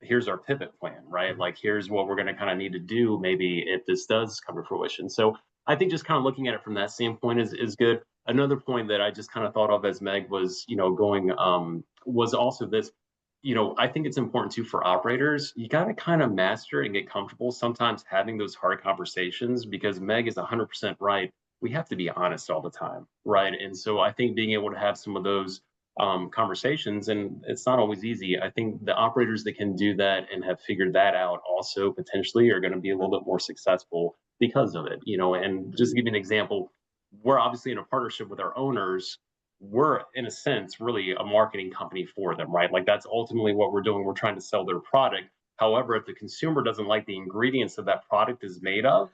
here's our pivot plan, right? Like, here's what we're going to kind of need to do, maybe if this does come to fruition. So I think just kind of looking at it from that standpoint is good. Another point that I just kind of thought of as Meg was, going, was also this. I think it's important too for operators. You got to kind of master and get comfortable sometimes having those hard conversations, because Meg is 100% right. We have to be honest all the time, right? And so I think being able to have some of those conversations, and it's not always easy. I think the operators that can do that and have figured that out also potentially are going to be a little bit more successful because of it. And just to give you an example, we're obviously in a partnership with our owners. We're in a sense really a marketing company for them, right? Like, that's ultimately what we're doing. We're trying to sell their product. However, if the consumer doesn't like the ingredients that that product is made of,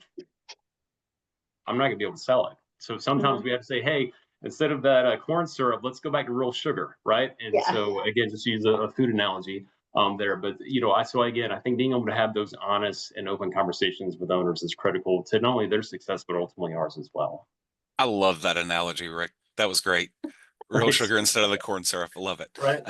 I'm not going to be able to sell it. So sometimes we have to say, hey, instead of that corn syrup, let's go back to real sugar, right? And Yeah. so again, just use a food analogy there. But I think being able to have those honest and open conversations with owners is critical to not only their success but ultimately ours as well. I love that analogy, Rick. That was great. Real Right. sugar instead of the corn syrup. I love it. Right.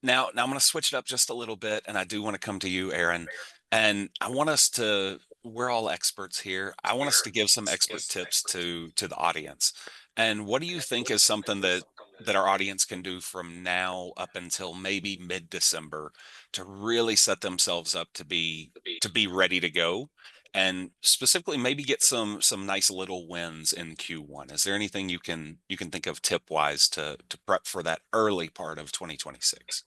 Now I'm going to switch it up just a little bit, and I do want to come to you, Aaron. And I want us to. We're all experts here. I want us to give some expert tips to the audience. And what do you think is something that our audience can do from now up until maybe mid-December to really set themselves up to be ready to go? And specifically maybe get some nice little wins in Q1. Is there anything you can think of tip wise to prep for that early part of 2026?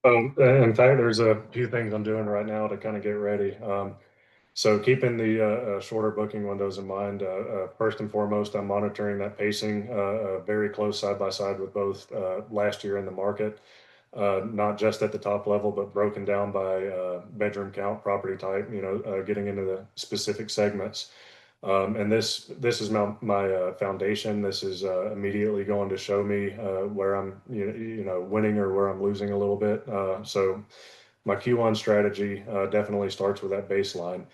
In fact, there's a few things I'm doing right now to kind of get ready. So keeping the shorter booking windows in mind, first and foremost, I'm monitoring that pacing very close side by side with both last year in the market, not just at the top level, but broken down by bedroom count, property type, getting into the specific segments. And this is my foundation. This is immediately going to show me where I'm winning or where I'm losing a little bit. So my Q1 strategy definitely starts with that baseline.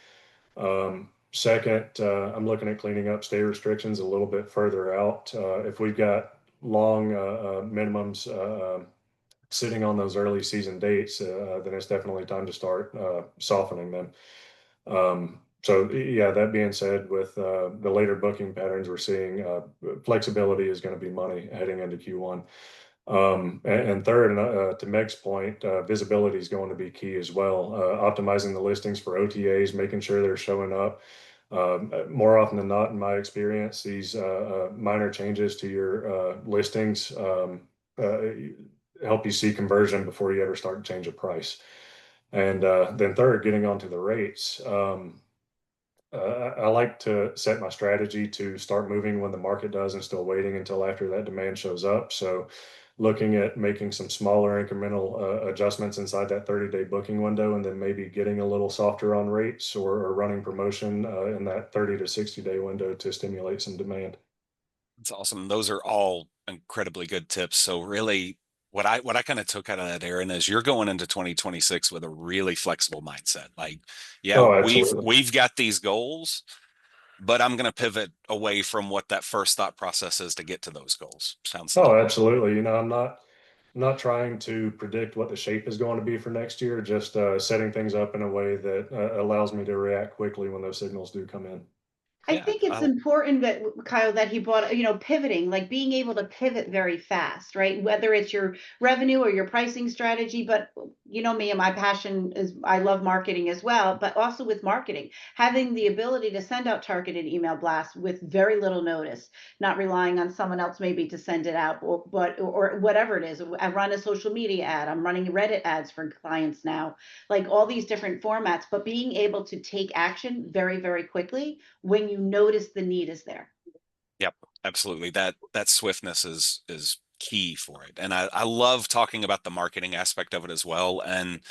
Second, I'm looking at cleaning up stay restrictions a little bit further out. If we've got long minimums sitting on those early season dates, then it's definitely time to start softening them. So yeah, that being said, with the later booking patterns we're seeing, flexibility is going to be money heading into Q1. And third, to Meg's point, visibility is going to be key as well. Optimizing the listings for OTAs, making sure they're showing up. More often than not, in my experience, these minor changes to your listings help you see conversion before you ever start to change a price. And then third, getting onto the rates. I like to set my strategy to start moving when the market does and still waiting until after that demand shows up. So looking at making some smaller incremental adjustments inside that 30-day booking window, and then maybe getting a little softer on rates or running promotion in that 30 to 60-day window to stimulate some demand. That's awesome. Those are all incredibly good tips. So really what I kind of took out of that, Aaron, is you're going into 2026 with a really flexible mindset. Like, yeah, Oh, we've absolutely. we've got these goals, but I'm going to pivot away from what that first thought process is to get to those goals. Sounds Oh, like. absolutely. I'm not trying to predict what the shape is going to be for next year, just setting things up in a way that allows me to react quickly when those signals do come in. I Yeah. think it's important that Kyle, that he brought, pivoting, like being able to pivot very fast, right? Whether it's your revenue or your pricing strategy, but me and my passion is I love marketing as well, but also with marketing, having the ability to send out targeted email blasts with very little notice, not relying on someone else maybe to send it out, or whatever it is. I run a social media ad. I'm running Reddit ads for clients now, like all these different formats, but being able to take action very, very quickly when you notice the need is there. Yep. Absolutely. That swiftness is key for it. And I love talking about the marketing aspect of it as well. And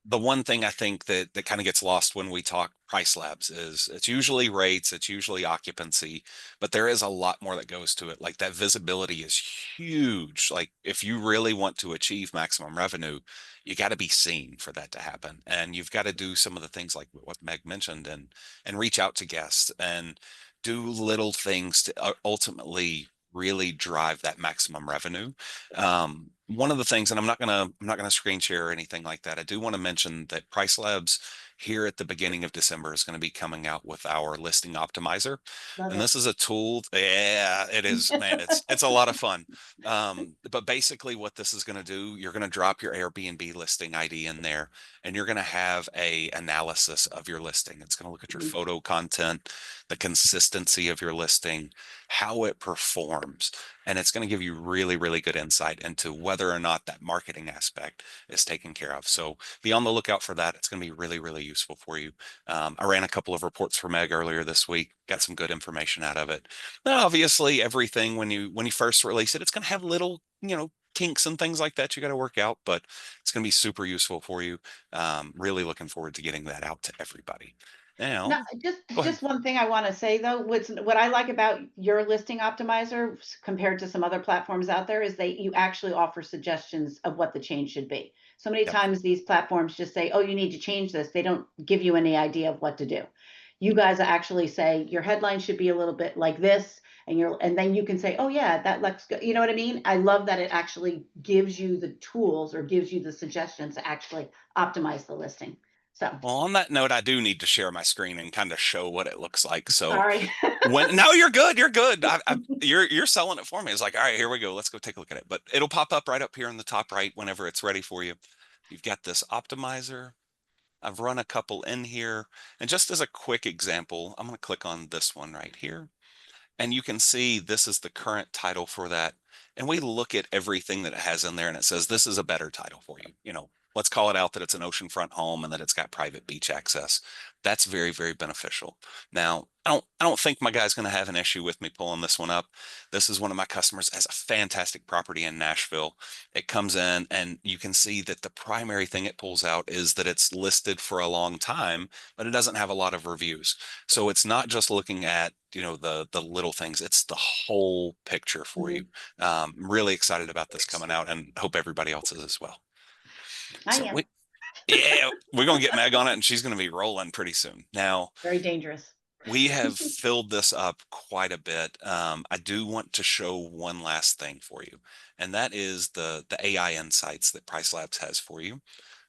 the one thing I think that kind of gets lost when we talk PriceLabs is it's usually rates, it's usually occupancy, but there is a lot more that goes to it. Like that visibility is huge. Like if you really want to achieve maximum revenue, you got to be seen for that to happen. And you've got to do some of the things like what Meg mentioned and reach out to guests and do little things to ultimately really drive that maximum revenue. One of the things, and I'm not gonna screen share or anything like that. I do want to mention that PriceLabs here at the beginning of December is going to be coming out with our listing optimizer, Love and it. this is a tool. Yeah, it is, man. It's a lot of fun. But basically, what this is going to do, you're going to drop your Airbnb listing ID in there, and you're going to have a analysis of your listing. It's going to look at your Mhm. photo content, the consistency of your listing, how it performs. And it's going to give you really, really good insight into whether or not that marketing aspect is taken care of. So be on the lookout for that. It's going to be really, really useful for you. I ran a couple of reports for Meg earlier this week, got some good information out of it. Now, obviously, everything when you first release it, it's going to have little, kinks and things like that you got to work out, but it's going to be super useful for you. Really looking forward to getting that out to everybody. No, Now, just go ahead. just one thing I want to say though, what I like about your listing optimizer compared to some other platforms out there is you actually offer suggestions of what the change should be. So many Yep. times these platforms just say, "Oh, you need to change this." They don't give you any idea of what to do. You guys actually say your headline should be a little bit like this, and then you can say, "Oh yeah, that looks good." You know what I mean? I love that it actually gives you the tools or gives you the suggestions to actually optimize the listing. So, Well, on that note, I do need to share my screen and kind of show what it looks like. So sorry. no, you're good. You're good. You're selling it for me. It's like, all right, here we go. Let's go take a look at it. But it'll pop up right up here in the top right whenever it's ready for you. You've got this optimizer. I've run a couple in here. And just as a quick example, I'm going to click on this one right here. And you can see this is the current title for that. And we look at everything that it has in there and it says, this is a better title for you. Let's call it out that it's an oceanfront home and that it's got private beach access. That's very, very beneficial. Now, I don't think my guy's going to have an issue with me pulling this one up. This is one of my customers has a fantastic property in Nashville. It comes in and you can see that the primary thing it pulls out is that it's listed for a long time, but it doesn't have a lot of reviews. So it's not just looking at, the little things, it's the whole picture for you. Mhm. Really excited about this coming out and hope everybody else is as well. I So am yeah, we're going to get Meg on it and she's going to be rolling pretty soon. Now, very dangerous. we have filled this up quite a bit. I do want to show one last thing for you, and that is the AI insights that PriceLabs has for you.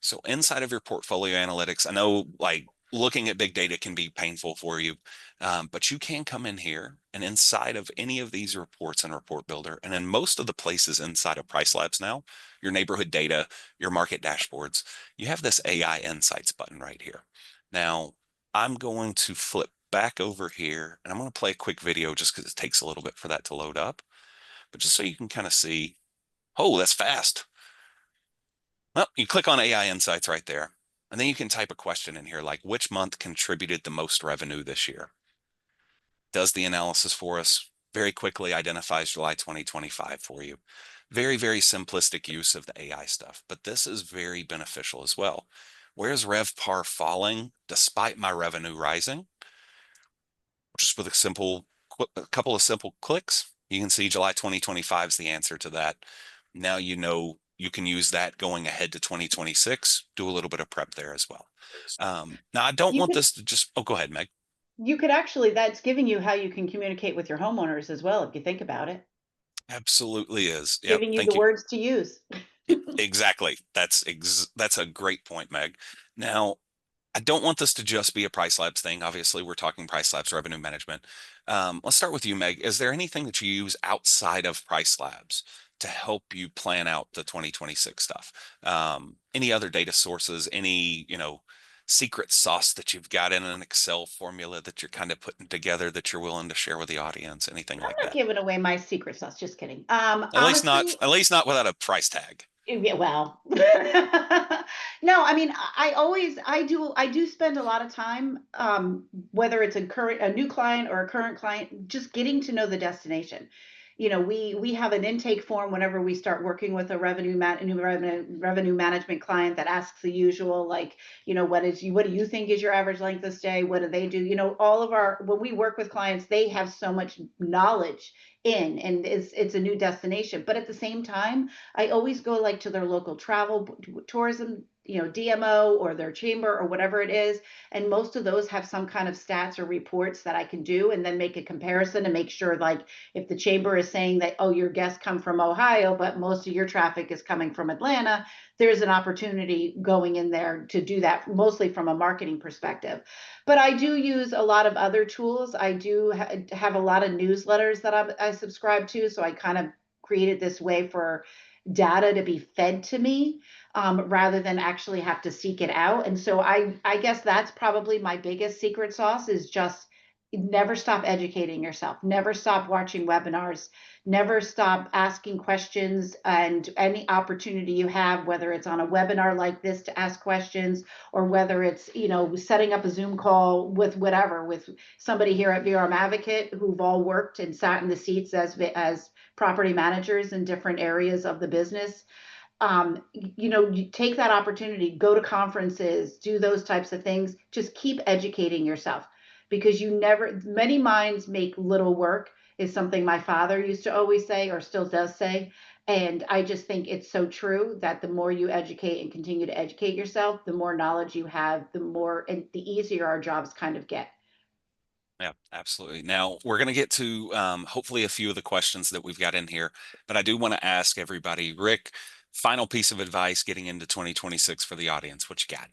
So inside of your portfolio analytics, I know like looking at big data can be painful for you, but you can come in here and inside of any of these reports in Report Builder, and in most of the places inside of PriceLabs now, your neighborhood data, your market dashboards, you have this AI insights button right here. Now, I'm going to flip back over here and I'm going to play a quick video just because it takes a little bit for that to load up. But just so you can kind of see, oh, that's fast. Well, you click on AI Insights right there. And then you can type a question in here like, which month contributed the most revenue this year? Does the analysis for us, very quickly identifies July 2025 for you. Very, very simplistic use of the AI stuff, but this is very beneficial as well. Where's RevPAR falling despite my revenue rising? Just with a couple of simple clicks, you can see July 2025 is the answer to that. Now you know you can use that going ahead to 2026, do a little bit of prep there as well. Now I don't You want could this to just, oh, go ahead, Meg. you could actually that's giving you how you can communicate with your homeowners as well, if you think about it. Absolutely is. Yep. Giving you the Thank you. words to use. Exactly. That's a great point, Meg. Now, I don't want this to just be a PriceLabs thing. Obviously, we're talking PriceLabs revenue management. Let's start with you, Meg. Is there anything that you use outside of PriceLabs to help you plan out the 2026 stuff? Any other data sources? Any, secret sauce that you've got in an Excel formula that you're kind of putting together that you're willing to share with the audience? Anything I'm like not that? giving away my secret sauce, just kidding. At least not. Honestly, At least not without a price tag. Yeah, well, no, I mean, I do spend a lot of time, whether it's a new client or a current client, just getting to know the destination. You know, we have an intake form whenever we start working with a new revenue management client that asks the usual, like, you know, what do you think is your average length of stay? What do they do? You know, when we work with clients, they have so much knowledge and it's a new destination. But at the same time, I always go like to their local travel tourism, you know, DMO or their chamber or whatever it is. And most of those have some kind of stats or reports that I can do and then make a comparison and make sure, like, if the chamber is saying that, oh, your guests come from Ohio, but most of your traffic is coming from Atlanta, there's an opportunity going in there to do that, mostly from a marketing perspective. But I do use a lot of other tools. I do have a lot of newsletters that I subscribe to. So I kind of created this way for data to be fed to me, rather than actually have to seek it out. And so I guess that's probably my biggest secret sauce, is just never stop educating yourself, never stop watching webinars, never stop asking questions, and any opportunity you have, whether it's on a webinar like this to ask questions, or whether it's, you know, setting up a Zoom call with somebody here at VRM Advocate who've all worked and sat in the seats as property managers in different areas of the business. You know, you take that opportunity, go to conferences, do those types of things, just keep educating yourself, because many minds make little work, is something my father used to always say, or still does say. And I just think it's so true that the more you educate and continue to educate yourself, the more knowledge you have, and the easier our jobs kind of get. Yeah, absolutely. Now we're going to get to hopefully a few of the questions that we've got in here, but I do want to ask everybody, Rick, final piece of advice getting into 2026 for the audience. What you got?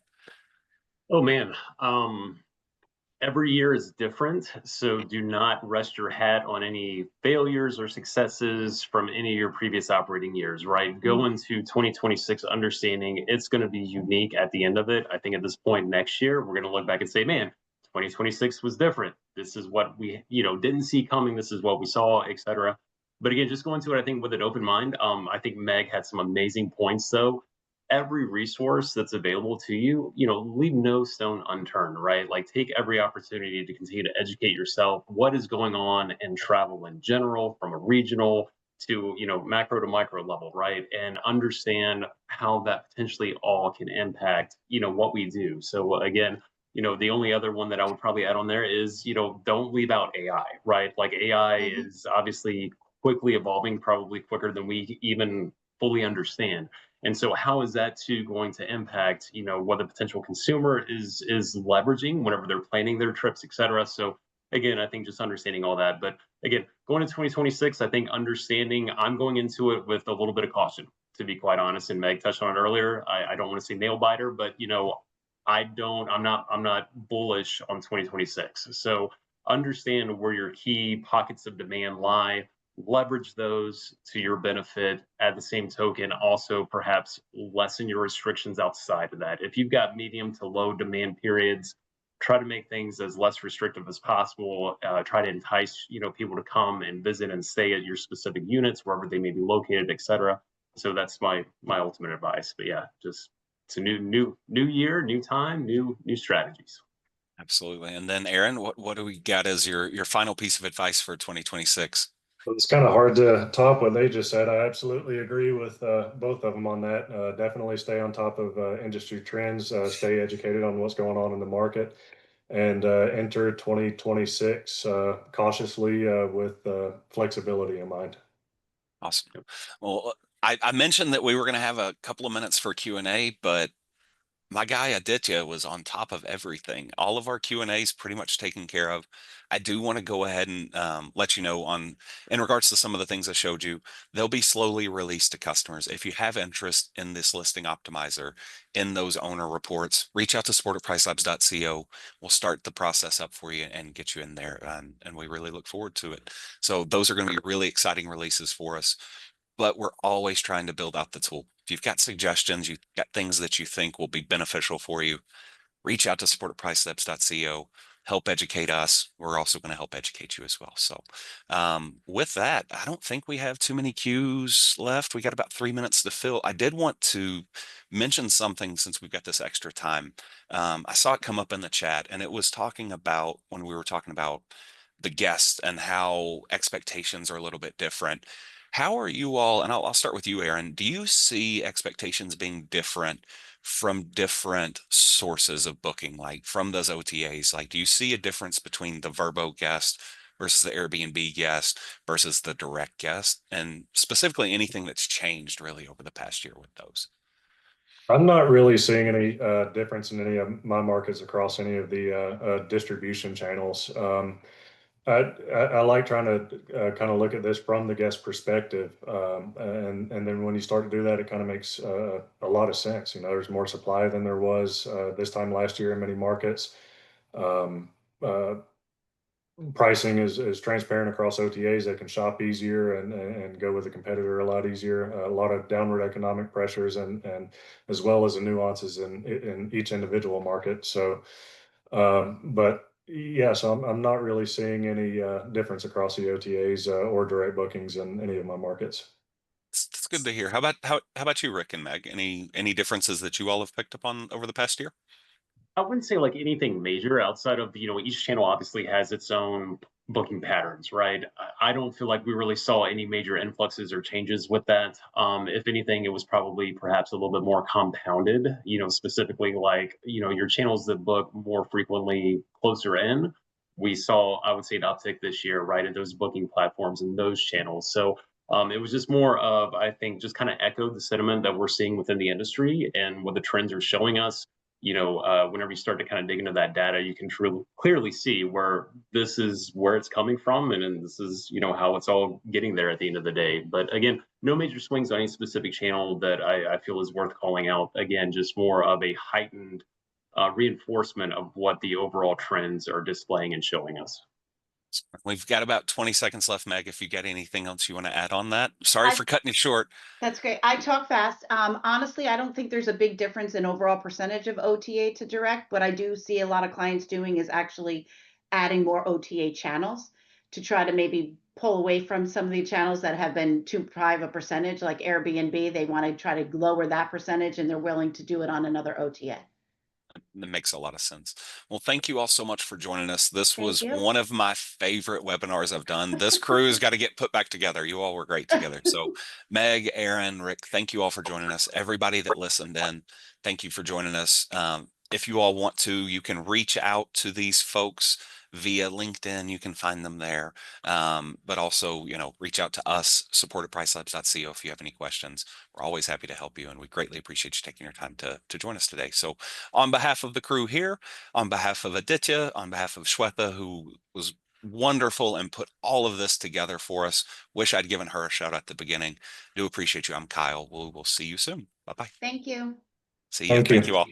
Oh man, every year is different, so do not rest your hat on any failures or successes from any of your previous operating years, right? Go into 2026 understanding it's going to be unique at the end of it. I think at this point next year, we're going to look back and say, man, 2026 was different. This is what we, didn't see coming. This is what we saw, etc. But again, just go into it, I think, with an open mind. I think Meg had some amazing points, though. Every resource that's available to you, leave no stone unturned, right? Like, take every opportunity to continue to educate yourself. What is going on in travel in general, from a regional to, macro to micro level, right? And understand how that potentially all can impact, what we do. So again, the only other one that I would probably add on there is, don't leave out AI, right? Like, AI is obviously quickly evolving, probably quicker than we even fully understand. And so how is that too going to impact, what the potential consumer is leveraging whenever they're planning their trips, et cetera. So again, I think just understanding all that. But again, going into 2026, I think understanding I'm going into it with a little bit of caution, to be quite honest. And Meg touched on it earlier. I don't want to say nail biter, but I'm not bullish on 2026. So understand where your key pockets of demand lie, leverage those to your benefit. At the same token, also perhaps lessen your restrictions outside of that. If you've got medium to low demand periods, try to make things as less restrictive as possible. Try to entice people to come and visit and stay at your specific units wherever they may be located, etc. So that's my ultimate advice. But yeah, just it's a new year, new time, new strategies. Absolutely. And then Aaron, what do we got as your final piece of advice for 2026? It's kind of hard to top what they just said. I absolutely agree with both of them on that. Definitely stay on top of industry trends, stay educated on what's going on in the market, and enter 2026 cautiously with flexibility in mind. Awesome. Well, I mentioned that we were going to have a couple of minutes for Q&A, but my guy Aditya was on top of everything. All of our Q&As pretty much taken care of. I do want to go ahead and let you know in regards to some of the things I showed you, they'll be slowly released to customers. If you have interest in this listing optimizer, in those owner reports, reach out to support@pricelabs.co. We'll start the process up for you and get you in there. And we really look forward to it. So those are going to be really exciting releases for us. But we're always trying to build out the tool. If you've got suggestions, you've got things that you think will be beneficial for you, reach out to support@pricelabs.co. help educate us, we're also going to help educate you as well. So with that, I don't think we have too many cues left. We got about 3 minutes to fill. I did want to mention something since we've got this extra time. I saw it come up in the chat, and it was talking about when we were talking about the guests and how expectations are a little bit different. How are you all, and I'll start with you, Aaron, do you see expectations being different from different sources of booking, like from those OTAs? Like, do you see a difference between the Verbo guest versus the Airbnb guest versus the direct guest? And specifically anything that's changed really over the past year with those? I'm not really seeing any difference in any of my markets across any of the distribution channels. I like trying to kind of look at this from the guest perspective, and then when you start to do that, it kind of makes a lot of sense. You know, there's more supply than there was this time last year in many markets. Um, uh, Pricing is transparent across OTAs. They can shop easier and go with a competitor a lot easier. A lot of downward economic pressures and as well as the nuances in each individual market. So, but yeah, so I'm not really seeing any difference across the OTAs or direct bookings in any of my markets. It's good to hear. How about you, Rick and Meg? Any differences that you all have picked up on over the past year? I wouldn't say like anything major outside of, each channel obviously has its own booking patterns, right? I don't feel like we really saw any major influxes or changes with that. If anything, it was probably perhaps a little bit more compounded, specifically like, your channels that book more frequently closer in. We saw, I would say, an uptick this year, right, at those booking platforms and those channels. So it was just more of, I think, just kind of echoed the sentiment that we're seeing within the industry and what the trends are showing us. Whenever you start to kind of dig into that data, you can clearly see where this is where it's coming from, and this is how it's all getting there at the end of the day. But again, no major swings on any specific channel that I feel is worth calling out. Again, just more of a heightened reinforcement of what the overall trends are displaying and showing us. We've got about 20 seconds left, Meg, if you got anything else you want to add on that. Sorry for cutting it short. That's great. I talk fast. Honestly, I don't think there's a big difference in overall percentage of OTA to direct. What I do see a lot of clients doing is actually adding more OTA channels to try to maybe pull away from some of the channels that have been too high of a percentage, like Airbnb. They want to try to lower that percentage, and they're willing to do it on another OTA. That makes a lot of sense. Well, thank you all so much for joining us. This Thank was you. one of my favorite webinars I've done. This crew's got to get put back together. You all were great together. So Meg, Aaron, Rick, thank you all for joining us. Everybody that listened in, thank you for joining us. If you all want to, you can reach out to these folks via LinkedIn. You can find them there. But also, reach out to us, support@pricelabs.co if you have any questions. We're always happy to help you, and we greatly appreciate you taking your time to join us today. So on behalf of the crew here, on behalf of Aditya, on behalf of Shweta, who was wonderful and put all of this together for us, wish I'd given her a shout out at the beginning. Do appreciate you. I'm Kyle. We'll see you soon. Bye-bye. Thank you. See you. Thank you. Thank you all.